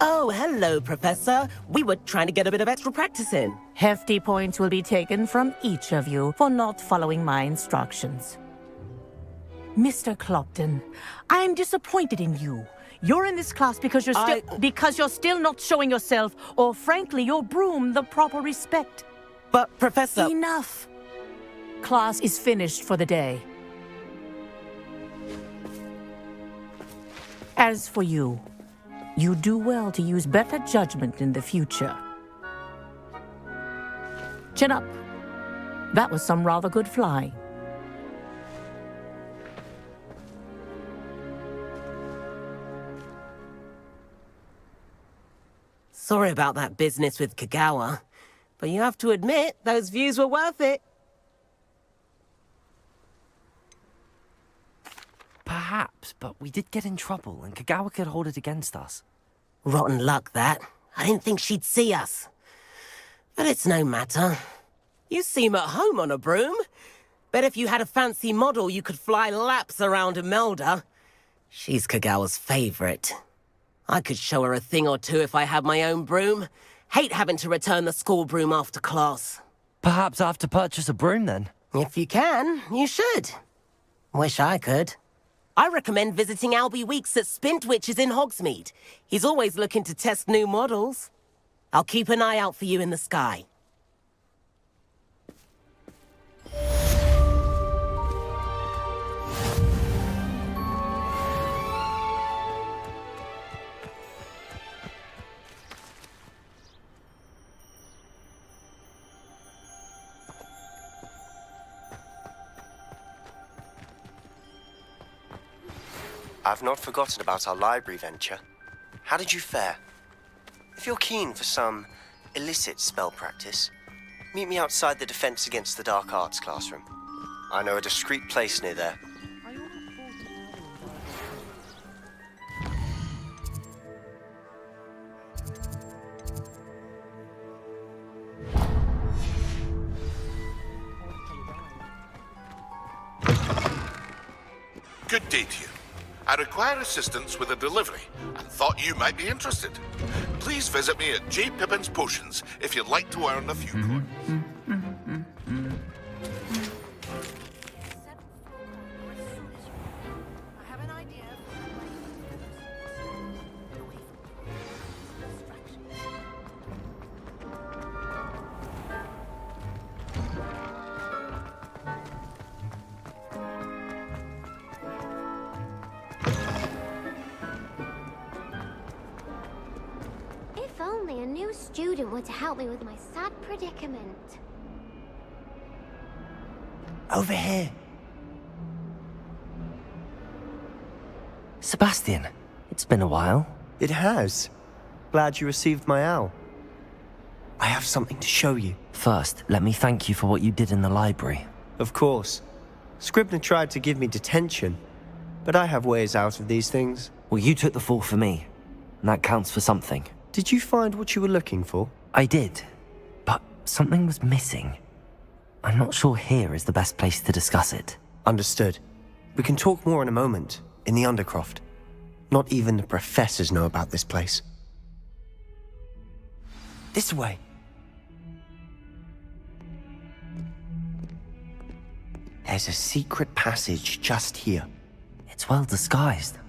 Oh, hello, Professor. We were trying to get a bit of extra practice in. Hefty points will be taken from each of you for not following my instructions. Mr. Clopton, I'm disappointed in you. You're in this class because you're still not showing yourself, or frankly, your broom, the proper respect. But, Professor... Enough. Class is finished for the day. As for you, you do well to use better judgment in the future. Chin up. That was some rather good flying. Sorry about that business with Kagawa, but you have to admit, those views were worth it. Perhaps, but we did get in trouble, and Kagawa could hold it against us. Rotten luck, that. I didn't think she'd see us. But it's no matter. You seem at home on a broom. Bet if you had a fancy model, you could fly laps around Imelda. She's Kagawa's favorite. I could show her a thing or two if I had my own broom. Hate having to return the school broom after class. Perhaps I have to purchase a broom, then? If you can, you should. Wish I could. I recommend visiting Albie Weeks at Spintwitches in Hogsmeade. He's always looking to test new models. I'll keep an eye out for you in the sky. I've not forgotten about our library venture. How did you fare? If you're keen for some illicit spell practice, meet me outside the Defense Against the Dark Arts classroom. I know a discreet place near there. Good day to you. I require assistance with a delivery and thought you might be interested. Please visit me at J. Pippin's Potions if you'd like to earn a few coins. If only a new student were to help me with my sad predicament. Over here. Sebastian, it's been a while. It has. Glad you received my owl. I have something to show you. First, let me thank you for what you did in the library. Of course. Scribner tried to give me detention, but I have ways out of these things. Well, you took the fall for me, and that counts for something. Did you find what you were looking for? I did, but something was missing. I'm not sure here is the best place to discuss it. Understood. We can talk more in a moment, in the Undercroft. Not even the professors know about this place. This way. There's a secret passage just here. It's well disguised.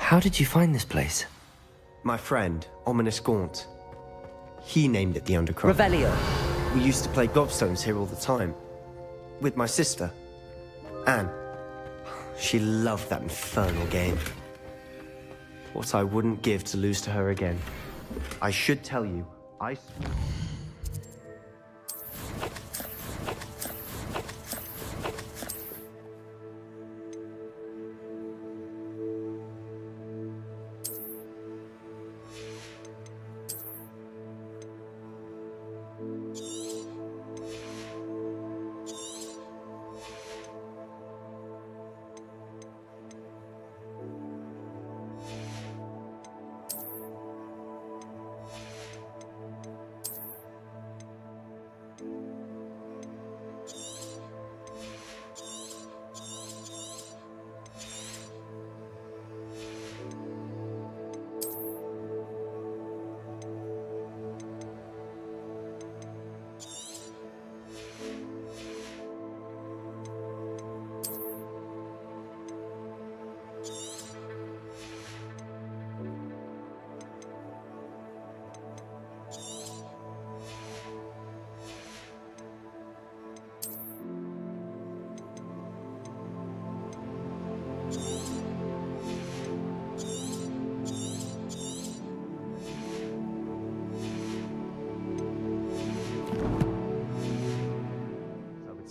How did you find this place? My friend, Ominous Gaunt. He named it the Undercroft. Revelio. We used to play gobstones here all the time. With my sister, Anne. She loved that infernal game. What I wouldn't give to lose to her again. I should tell you,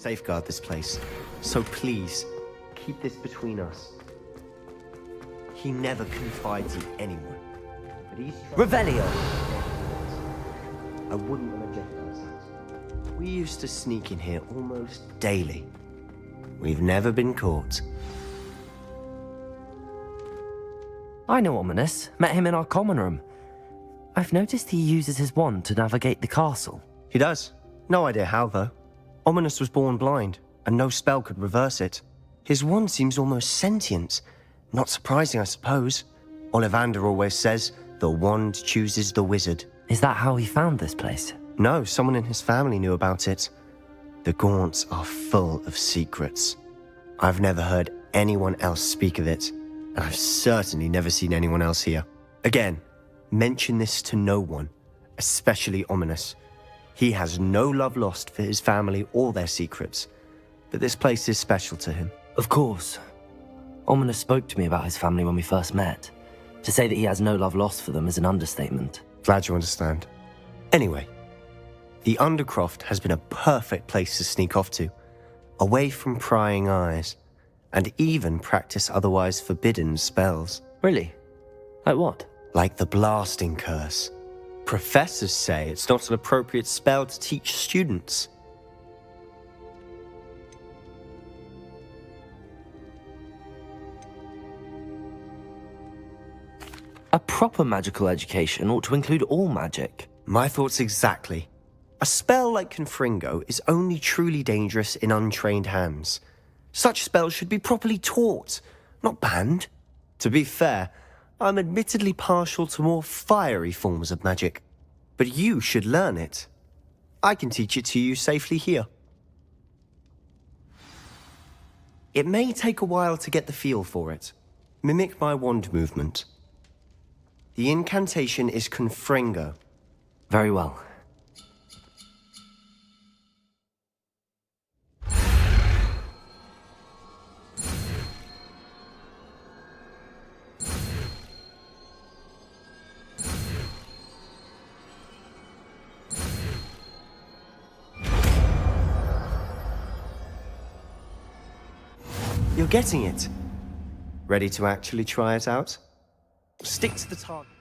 safeguard this place. So please, keep this between us. He never confides in anyone. But he's Revelio! I wouldn't want to jeopardize that. We used to sneak in here almost daily. We've never been caught. I know Ominous. Met him in our common room. I've noticed he uses his wand to navigate the castle. He does. No idea how, though. Ominous was born blind, and no spell could reverse it. His wand seems almost sentient. Not surprising, I suppose. Ollivander always says, the wand chooses the wizard. Is that how he found this place? No, someone in his family knew about it. The Gaunts are full of secrets. I've never heard anyone else speak of it, and I've certainly never seen anyone else here. Again, mention this to no one, especially Ominous. He has no love lost for his family or their secrets, but this place is special to him. Of course. Ominous spoke to me about his family when we first met. To say that he has no love lost for them is an understatement. Glad you understand. Anyway, the Undercroft has been a perfect place to sneak off to, away from prying eyes, and even practice otherwise forbidden spells. Really? Like what? Like the blasting curse. Professors say it's not an appropriate spell to teach students. A proper magical education ought to include all magic. My thoughts exactly. A spell like Confringo is only truly dangerous in untrained hands. Such spells should be properly taught, not banned. To be fair, I'm admittedly partial to more fiery forms of magic, but you should learn it. I can teach it to you safely here. It may take a while to get the feel for it. Mimic my wand movement. The incantation is Confringo. Very well. You're getting it. Ready to actually try it out? Stick to the target.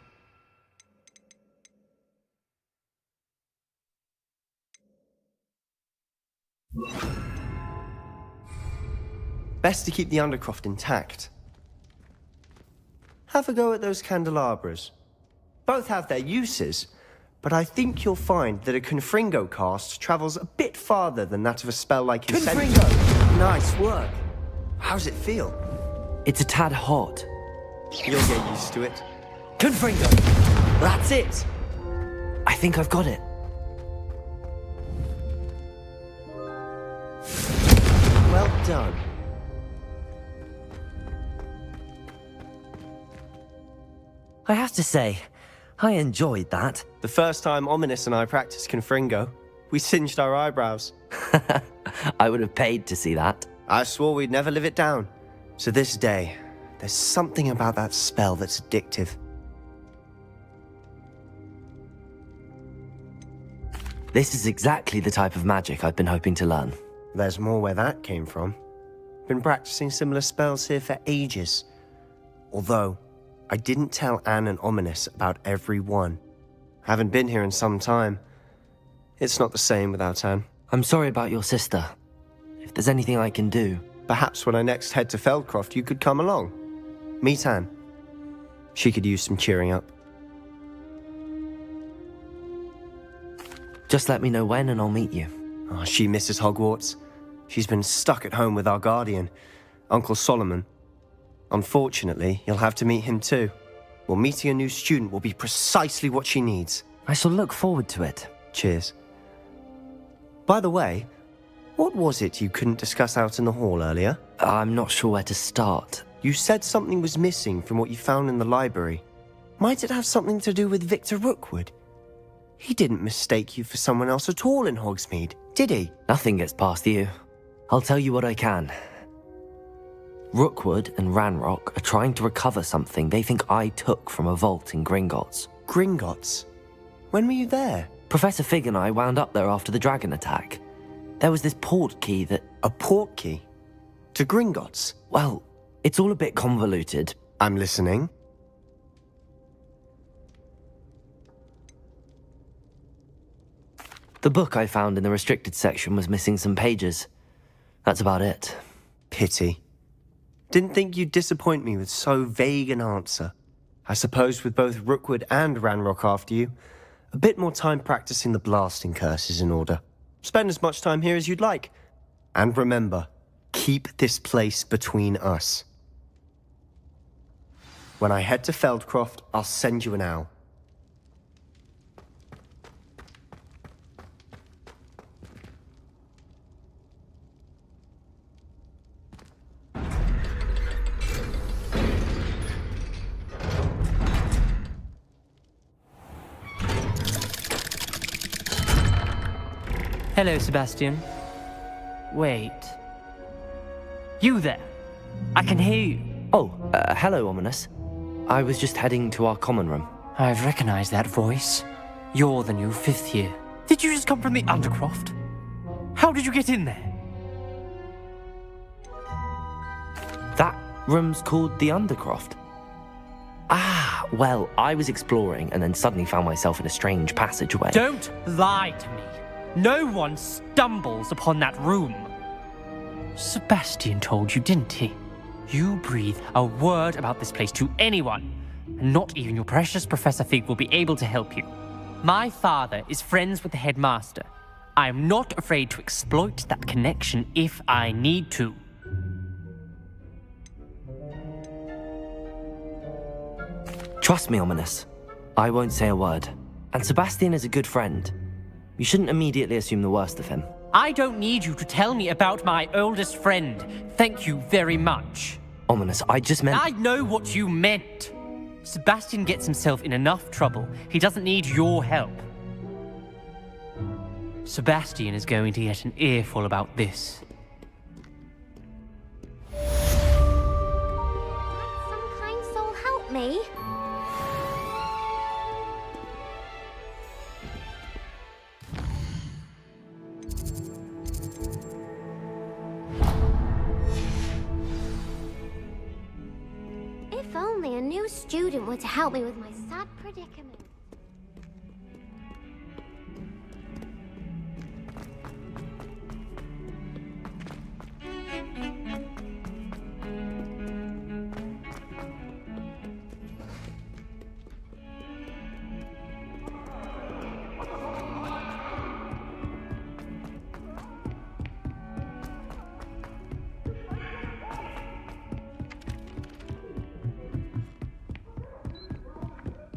Best to keep the Undercroft intact. Have a go at those candelabras. Both have their uses, but I think you'll find that a Confringo cast travels a bit farther than that of a spell like Incendio. Nice work. How's it feel? It's a tad hot. You'll get used to it. Confringo! That's it! I think I've got it. Well done. I have to say, I enjoyed that. The first time Ominous and I practiced Confringo, we singed our eyebrows. I would have paid to see that. I swore we'd never live it down. So this day, there's something about that spell that's addictive. This is exactly the type of magic I've been hoping to learn. There's more where that came from. Been practicing similar spells here for ages. Although, I didn't tell Anne and Ominous about every one. Haven't been here in some time. It's not the same without Anne. I'm sorry about your sister. If there's anything I can do... Perhaps when I next head to Feldcroft, you could come along. Meet Anne. She could use some cheering up. Just let me know when and I'll meet you. Oh, she misses Hogwarts. She's been stuck at home with our guardian, Uncle Solomon. Unfortunately, you'll have to meet him too. Well, meeting a new student will be precisely what she needs. I shall look forward to it. Cheers. By the way, what was it you couldn't discuss out in the hall earlier? I'm not sure where to start. You said something was missing from what you found in the library. Might it have something to do with Victor Rookwood? He didn't mistake you for someone else at all in Hogsmeade, did he? Nothing gets past you. I'll tell you what I can. Rookwood and Ranrock are trying to recover something they think I took from a vault in Gringotts. Gringotts? When were you there? Professor Fig and I wound up there after the dragon attack. There was this port key that... A port key? To Gringotts? Well, it's all a bit convoluted. I'm listening. The book I found in the restricted section was missing some pages. That's about it. Pity. Didn't think you'd disappoint me with so vague an answer. I suppose with both Rookwood and Ranrock after you, a bit more time practicing the blasting curse is in order. Spend as much time here as you'd like. And remember, keep this place between us. When I head to Feldcroft, I'll send you an owl. Hello, Sebastian. Wait. You there? I can hear you. Oh, hello, Ominous. I was just heading to our common room. I've recognized that voice. You're the new 5th year. Did you just come from the Undercroft? How did you get in there? That room's called the Undercroft. Ah, well, I was exploring and then suddenly found myself in a strange passageway. Don't lie to me. No one stumbles upon that room. Sebastian told you, didn't he? You breathe a word about this place to anyone, and not even your precious Professor Fig will be able to help you. My father is friends with the headmaster. I am not afraid to exploit that connection if I need to. Trust me, Ominous. I won't say a word. And Sebastian is a good friend. You shouldn't immediately assume the worst of him. I don't need you to tell me about my oldest friend. Thank you very much. Ominous, I just meant... I know what you meant. Sebastian gets himself in enough trouble. He doesn't need your help. Sebastian is going to get an earful about this. Some kind soul help me. If only a new student were to help me with my sad predicament.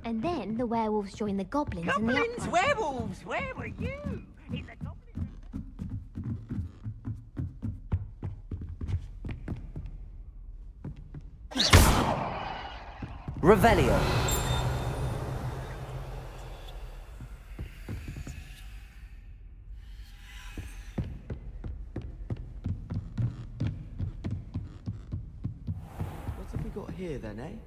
And then the werewolves join the goblins in the Goblins, upper. werewolves, where were you? Is a goblin... Revelio. got here then, eh?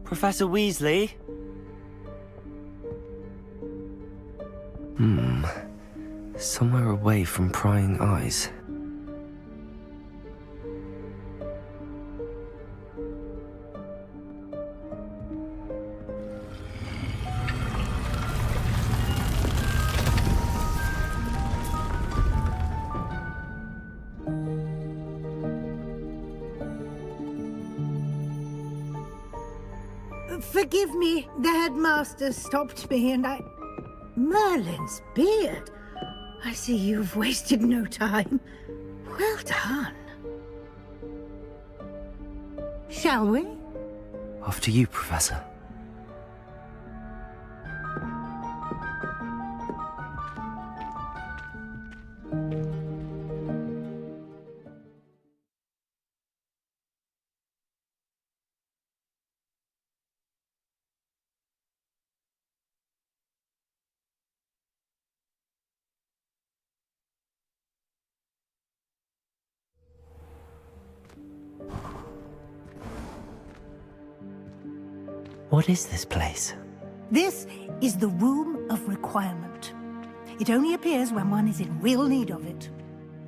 Professor Weasley? Somewhere away from prying eyes. Forgive me, the headmaster stopped me and I... Merlin's beard. I see you've wasted no time. Well done. Shall we? Off to you, Professor. What is this place? This is the Room of Requirement. It only appears when one is in real need of it.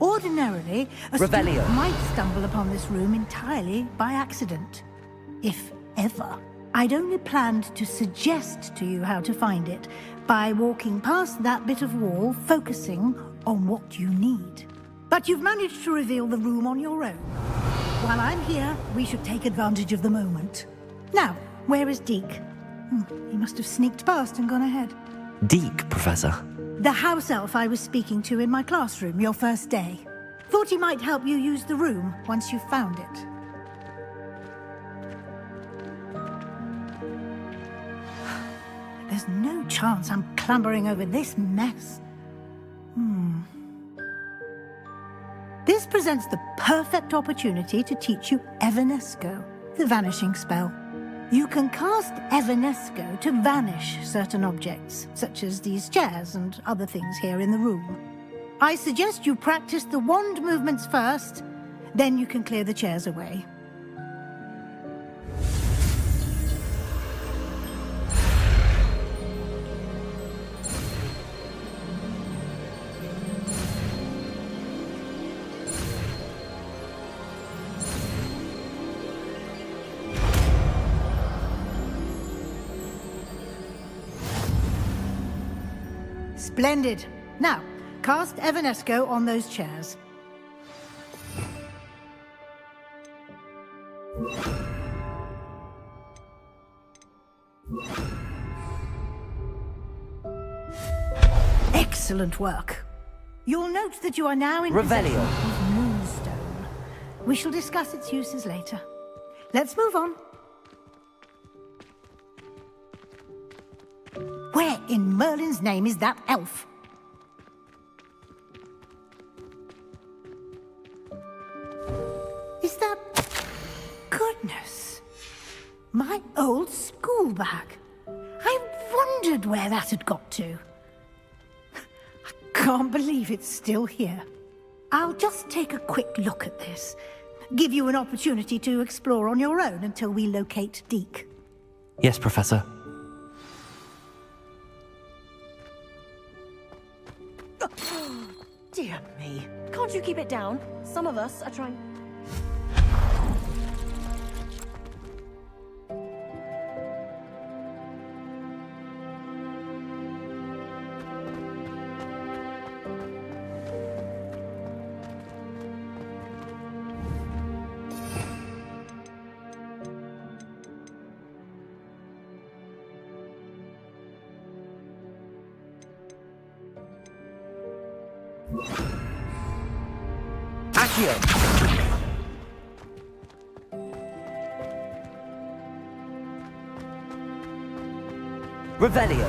Ordinarily, a student might stumble upon this room entirely by accident. If ever. I'd only planned to suggest to you how to find it by walking past that bit of wall, focusing on what you need. But you've managed to reveal the room on your own. While I'm here, we should take advantage of the moment. Now, where is Deke? He must have sneaked past and gone ahead. Deke, Professor. The house elf I was speaking to in my classroom your first day. Thought he might help you use the room once you found it. There's no chance I'm clambering over this mess. This presents the perfect opportunity to teach you Evanesco, the vanishing spell. You can cast Evanesco to vanish certain objects, such as these chairs and other things here in the room. I suggest you practice the wand movements first, then you can clear the chairs away. Splendid. Now, cast Evanesco on those chairs. Excellent work. You'll note that you are now in possession of Moonstone. We shall discuss its uses later. Let's move on. Where in Merlin's name is that elf? Is that... Goodness. My old school bag. I wondered where that had got to. I can't believe it's still here. I'll just take a quick look at this. Give you an opportunity to explore on your own until we locate Deke. Yes, Professor. Dear me. Can't you keep it down? Some of us are trying... Accio! Revelio!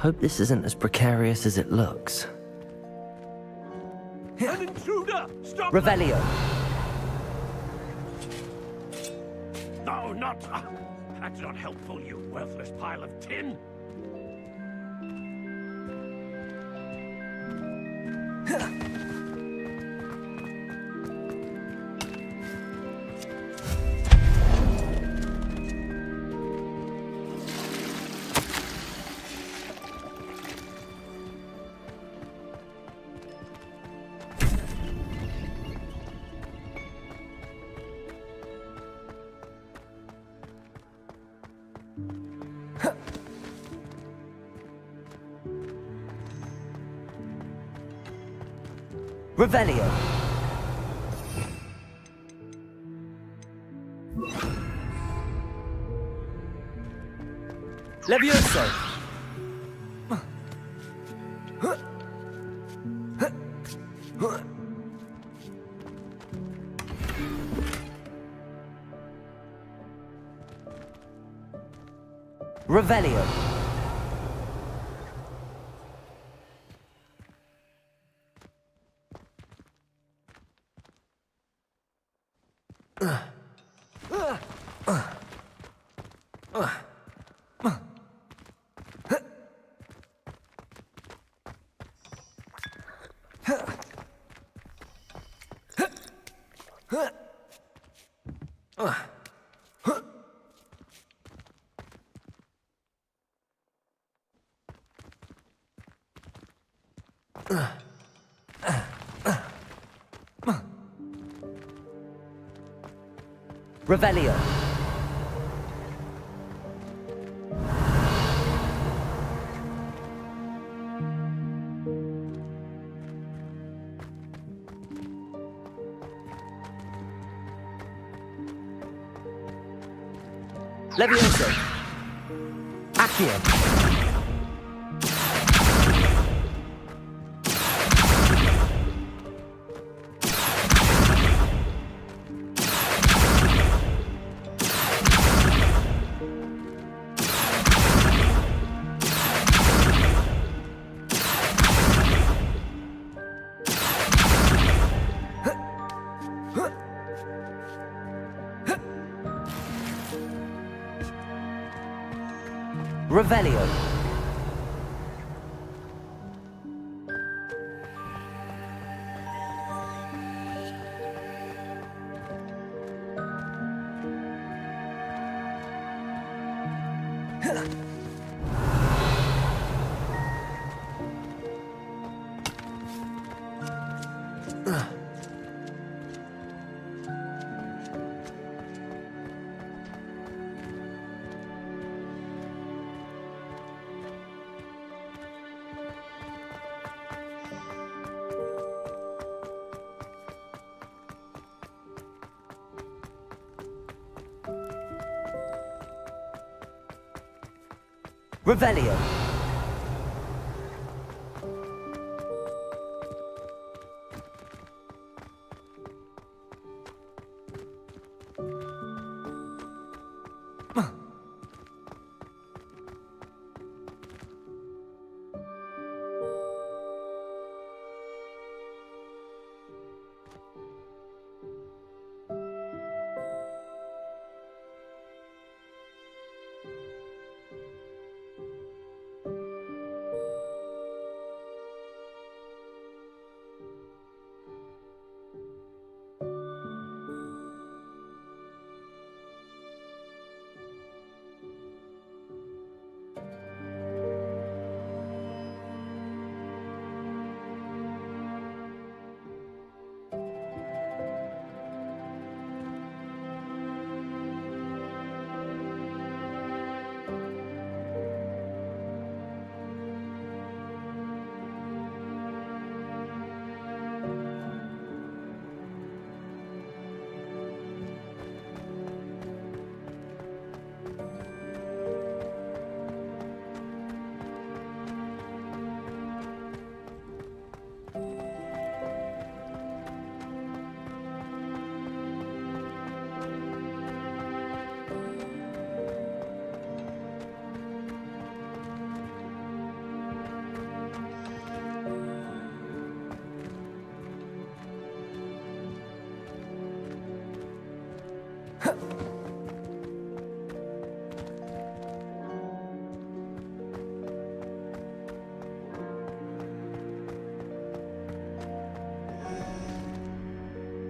Hope this isn't as precarious as it looks. An intruder! Stop! Revelio! No, not... that's not helpful, you worthless pile of tin! Revelio! Levioso! Revelio! Revelio! Levioso! Accio! Revelio! Revelio!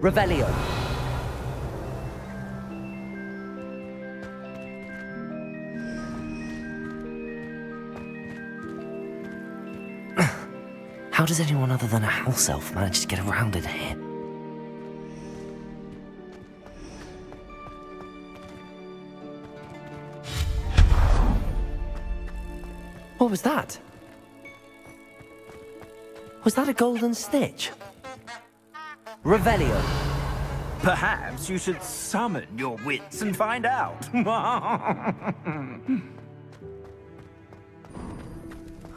Revelio. How does anyone other than a house elf manage to get around in here? What was that? Was that a golden snitch? Revelio. Perhaps you should summon your wits and find out.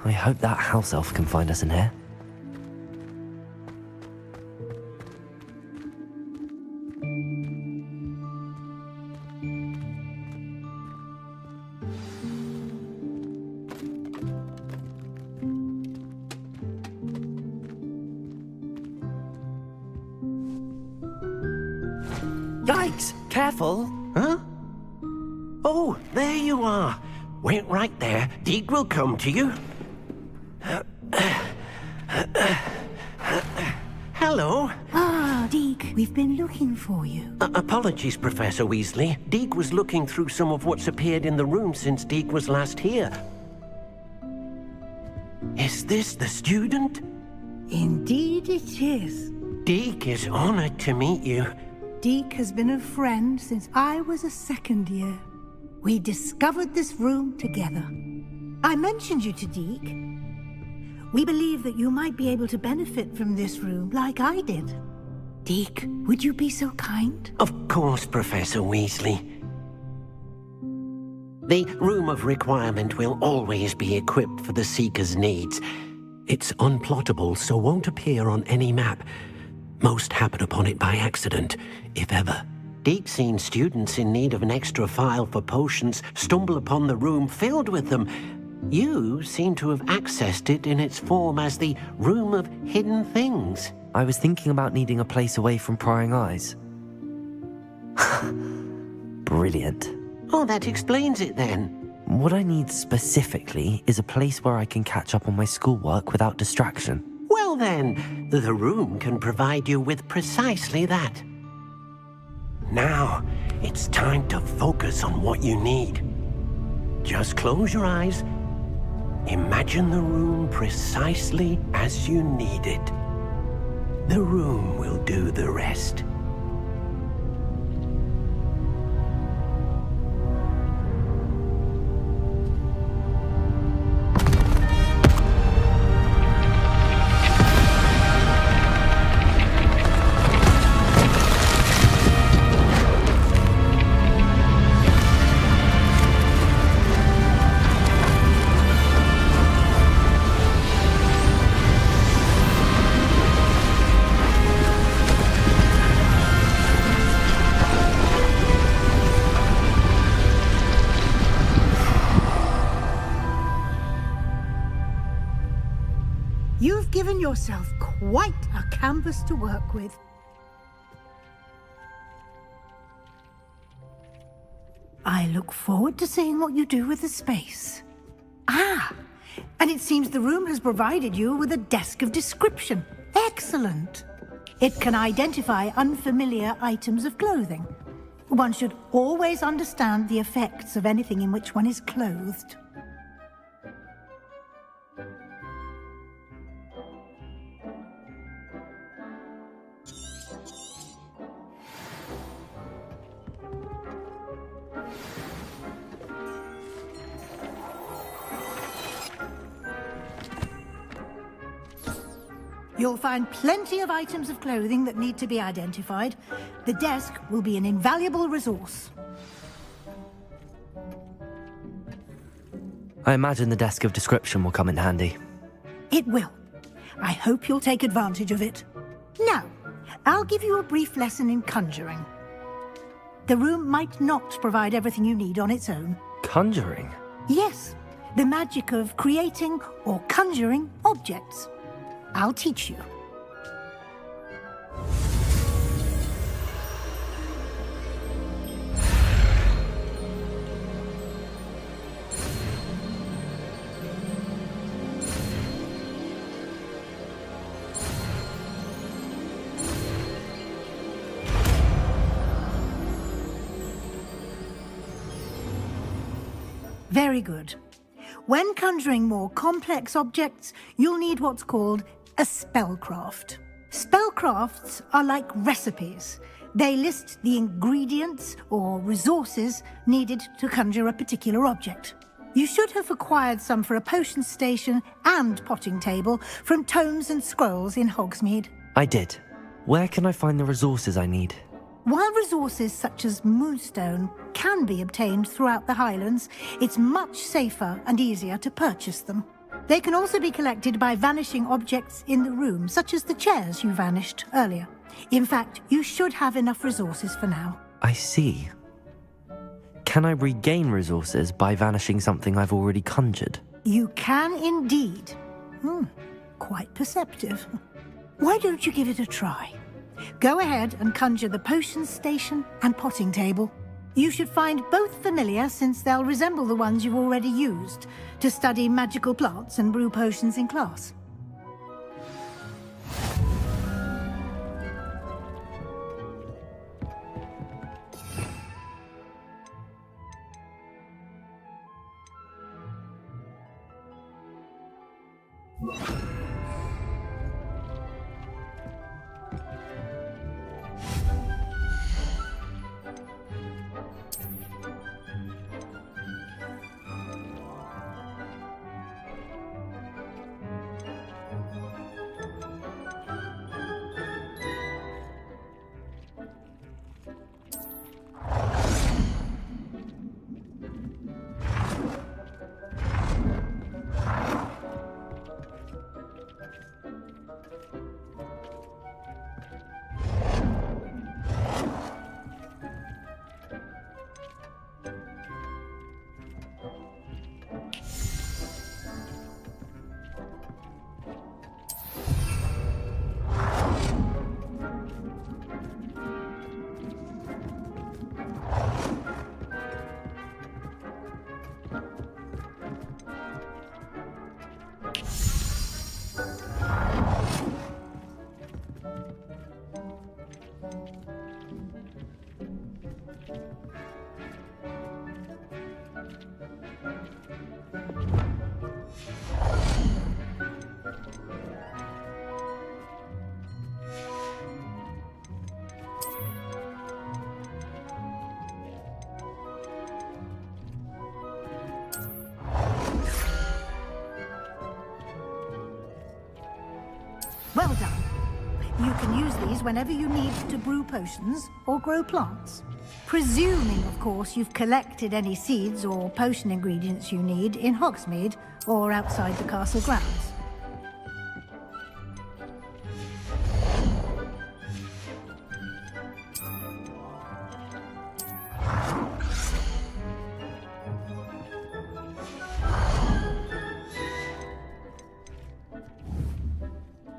I hope that house elf can find us in here. Yikes! Careful! Huh? Oh, there you are. Wait right there. Deke will come to you. Hello. Ah, Deke, we've been looking for you. Apologies, Professor Weasley. Deke was looking through some of what's appeared in the room since Deke was last here. Is this the student? Indeed it is. Deke is honored to meet you. Deke has been a friend since I was a second year. We discovered this room together. I mentioned you to Deke. We believe that you might be able to benefit from this room like I did. Deke, would you be so kind? Of course, Professor Weasley. The Room of Requirement will always be equipped for the Seeker's needs. It's unplottable, so won't appear on any map. Most happen upon it by accident, if ever. Deke's seen students in need of an extra file for potions stumble upon the room filled with them. You seem to have accessed it in its form as the Room of Hidden Things. I was thinking about needing a place away from prying eyes. Brilliant. Oh, that explains it then. What I need specifically is a place where I can catch up on my schoolwork without distraction. Well then, the room can provide you with precisely that. Now, it's time to focus on what you need. Just close your eyes. Imagine the room precisely as you need it. The room will do the rest. You've given yourself quite a canvas to work with. I look forward to seeing what you do with the space. Ah, and it seems the room has provided you with a desk of description. Excellent. It can identify unfamiliar items of clothing. One should always understand the effects of anything in which one is clothed. You'll find plenty of items of clothing that need to be identified. The desk will be an invaluable resource. I imagine the desk of description will come in handy. It will. I hope you'll take advantage of it. Now, I'll give you a brief lesson in conjuring. The room might not provide everything you need on its own. Conjuring? Yes, the magic of creating or conjuring objects. I'll teach you. Very good. When conjuring more complex objects, you'll need what's called a spellcraft. Spellcrafts are like recipes. They list the ingredients or resources needed to conjure a particular object. You should have acquired some for a potion station and potting table from tomes and scrolls in Hogsmeade. I did. Where can I find the resources I need? While resources such as moonstone can be obtained throughout the Highlands, it's much safer and easier to purchase them. They can also be collected by vanishing objects in the room, such as the chairs you vanished earlier. In fact, you should have enough resources for now. I see. Can I regain resources by vanishing something I've already conjured? You can indeed. Quite perceptive. Why don't you give it a try? Go ahead and conjure the potion station and potting table. You should find both familiar, since they'll resemble the ones you've already used to study magical plants and brew potions in class. Well done. You can use these whenever you need to brew potions or grow plants. Presuming, of course, you've collected any seeds or potion ingredients you need in Hogsmeade or outside the castle grounds.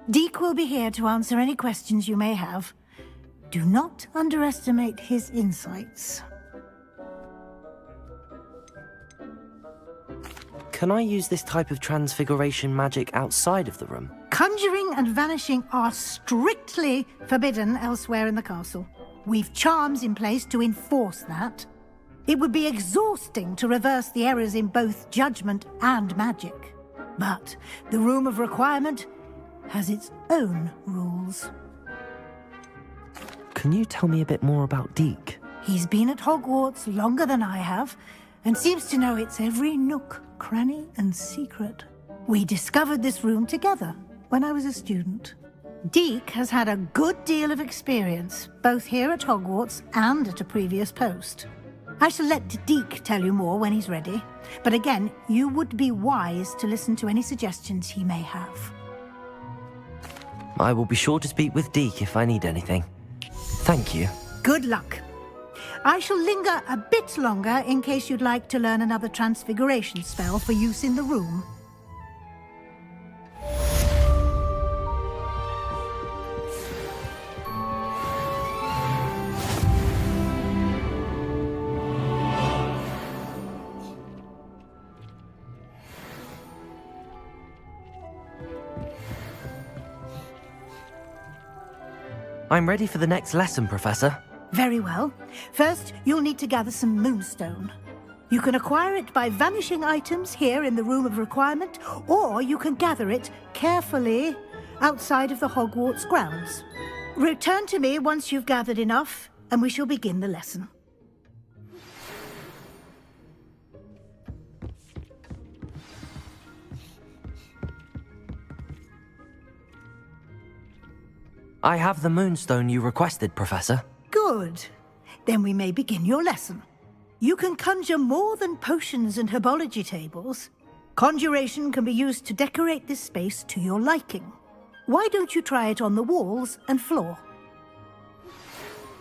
Deek will be here to answer any questions you may have. Do not underestimate his insights. Can I use this type of transfiguration magic outside of the room? Conjuring and vanishing are strictly forbidden elsewhere in the castle. We've charms in place to enforce that. It would be exhausting to reverse the errors in both judgment and magic. But the Room of Requirement has its own rules. Can you tell me a bit more about Deek? He's been at Hogwarts longer than I have, and seems to know its every nook, cranny, and secret. We discovered this room together when I was a student. Deek has had a good deal of experience, both here at Hogwarts and at a previous post. I shall let Deek tell you more when he's ready, but again, you would be wise to listen to any suggestions he may have. I will be sure to speak with Deek if I need anything. Thank you. Good luck. I shall linger a bit longer in case you'd like to learn another transfiguration spell for use in the room. I'm ready for the next lesson, Professor. Very well. First, you'll need to gather some moonstone. You can acquire it by vanishing items here in the Room of Requirement, or you can gather it carefully outside of the Hogwarts grounds. Return to me once you've gathered enough, and we shall begin the lesson. I have the moonstone you requested, Professor. Good. Then we may begin your lesson. You can conjure more than potions and herbology tables. Conjuration can be used to decorate this space to your liking. Why don't you try it on the walls and floor?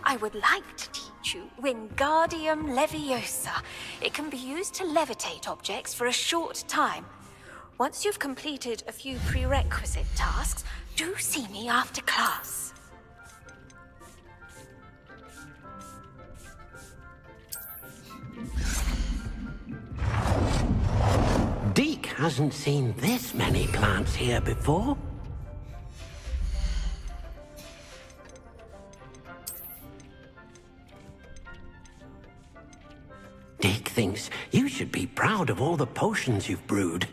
I would like to teach you Wingardium Leviosa. It can be used to levitate objects for a short time. Once you've completed a few prerequisite tasks, do see me after class. Deke hasn't seen this many plants here before. Deke thinks you should be proud of all the potions you've brewed.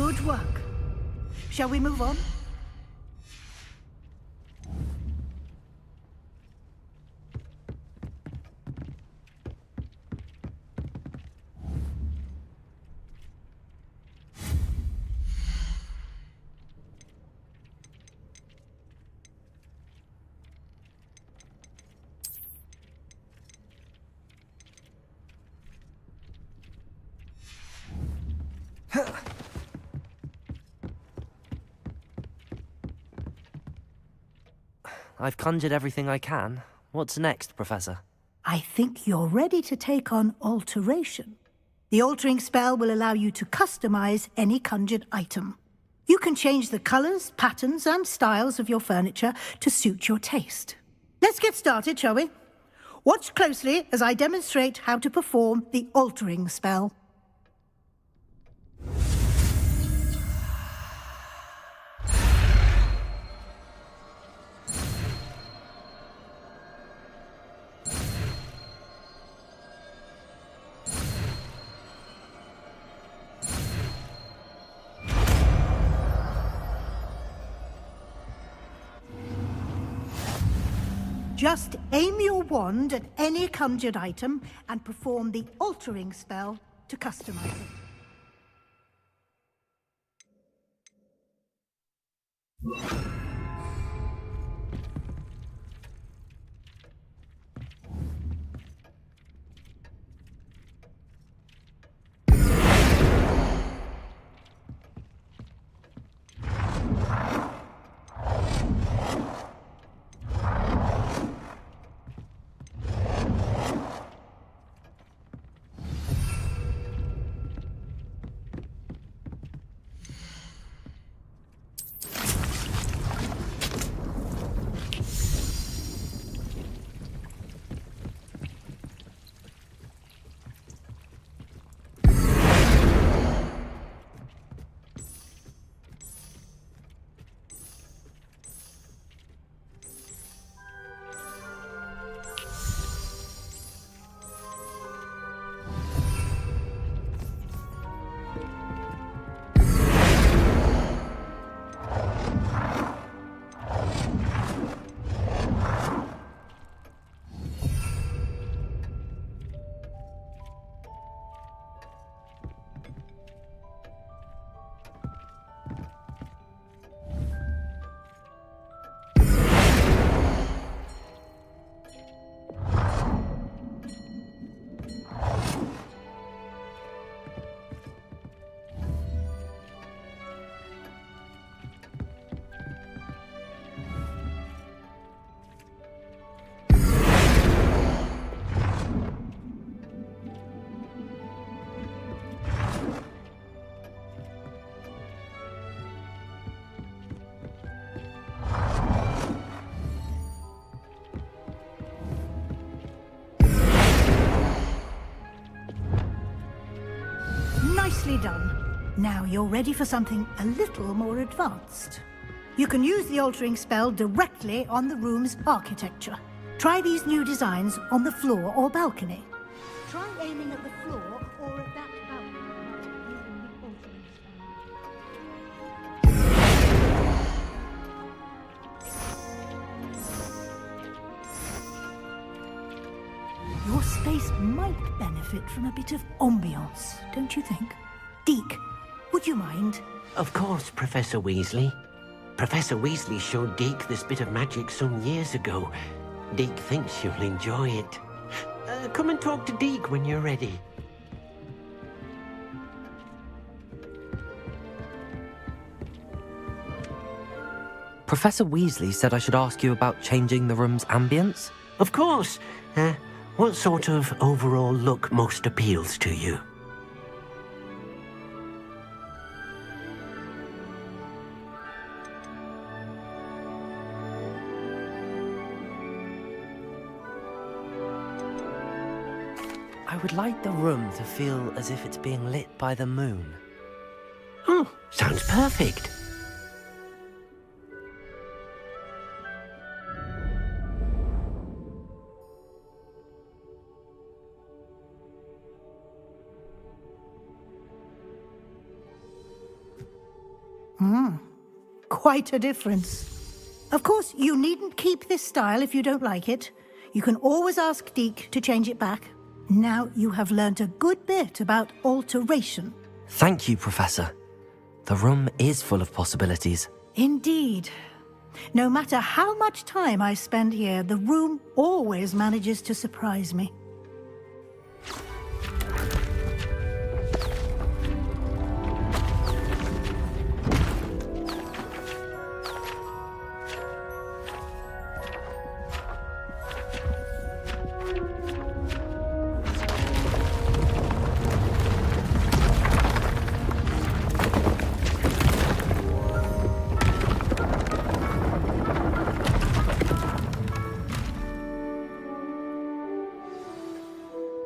Good work. Shall we move on? I've conjured everything I can. What's next, Professor? I think you're ready to take on alteration. The altering spell will allow you to customize any conjured item. You can change the colors, patterns, and styles of your furniture to suit your taste. Let's get started, shall we? Watch closely as I demonstrate how to perform the altering spell. Just aim your wand at any conjured item and perform the altering spell to customize it. Nicely done. Now you're ready for something a little more advanced. You can use the altering spell directly on the room's architecture. Try these new designs on the floor or balcony. Try aiming at the floor or at that balcony using the altering spell. Your space might benefit from a bit of ambiance, don't you think? Deke, would you mind? Of course, Professor Weasley. Professor Weasley showed Deke this bit of magic some years ago. Deke thinks you'll enjoy it. Come and talk to Deke when you're ready. Professor Weasley said I should ask you about changing the room's ambience? Of course. What sort of overall look most appeals to you? I would like the room to feel as if it's being lit by the moon. Oh, sounds perfect. Quite a difference. Of course, you needn't keep this style if you don't like it. You can always ask Deke to change it back. Now you have learnt a good bit about alteration. Thank you, Professor. The room is full of possibilities. Indeed. No matter how much time I spend here, the room always manages to surprise me.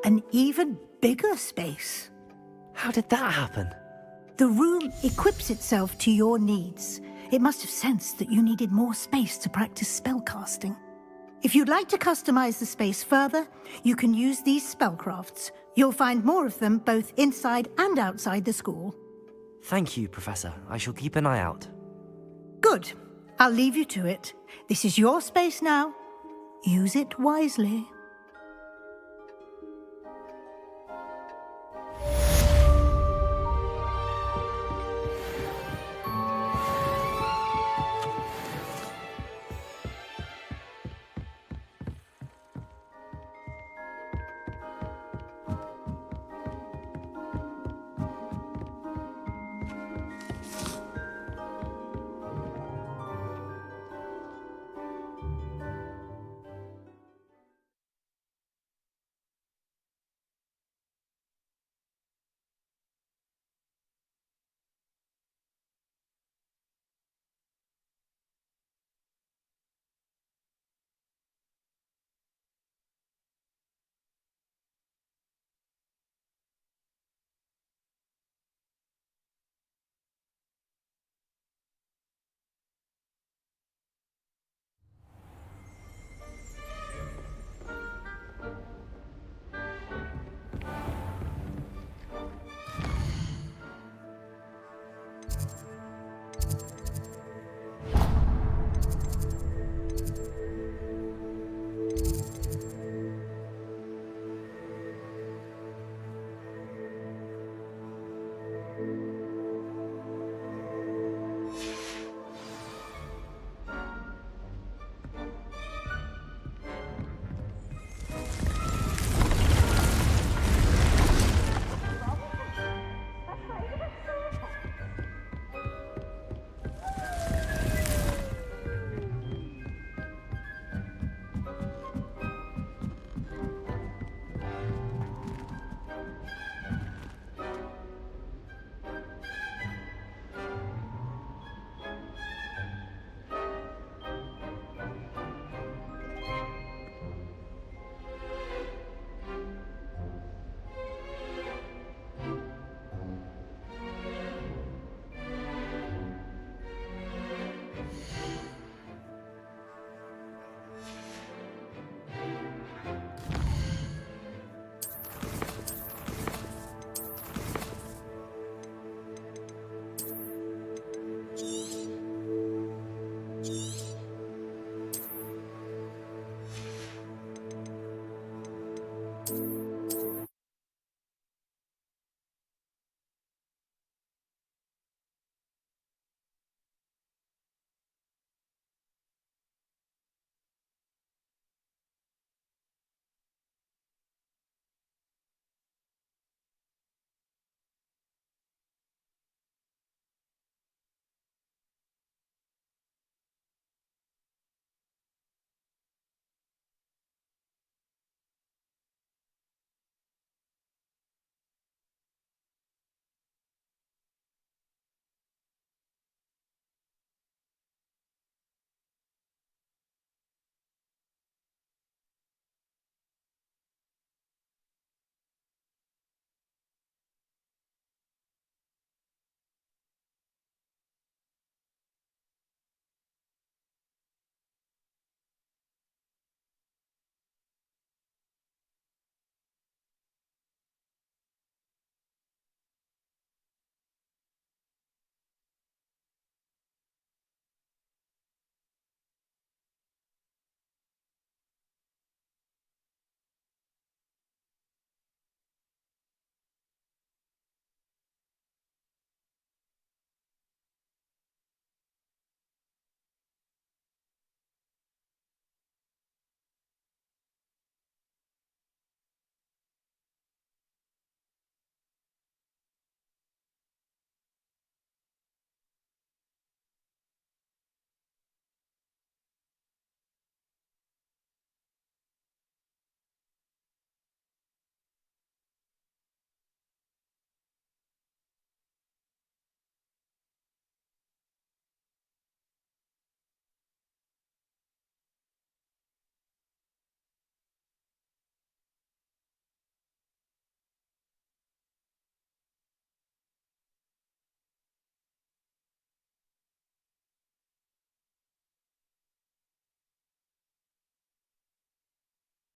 An even bigger space. How did that happen? The room equips itself to your needs. It must have sensed that you needed more space to practice spellcasting. If you'd like to customize the space further, you can use these spellcrafts. You'll find more of them both inside and outside the school. Thank you, Professor. I shall keep an eye out. Good. I'll leave you to it. This is your space now. Use it wisely.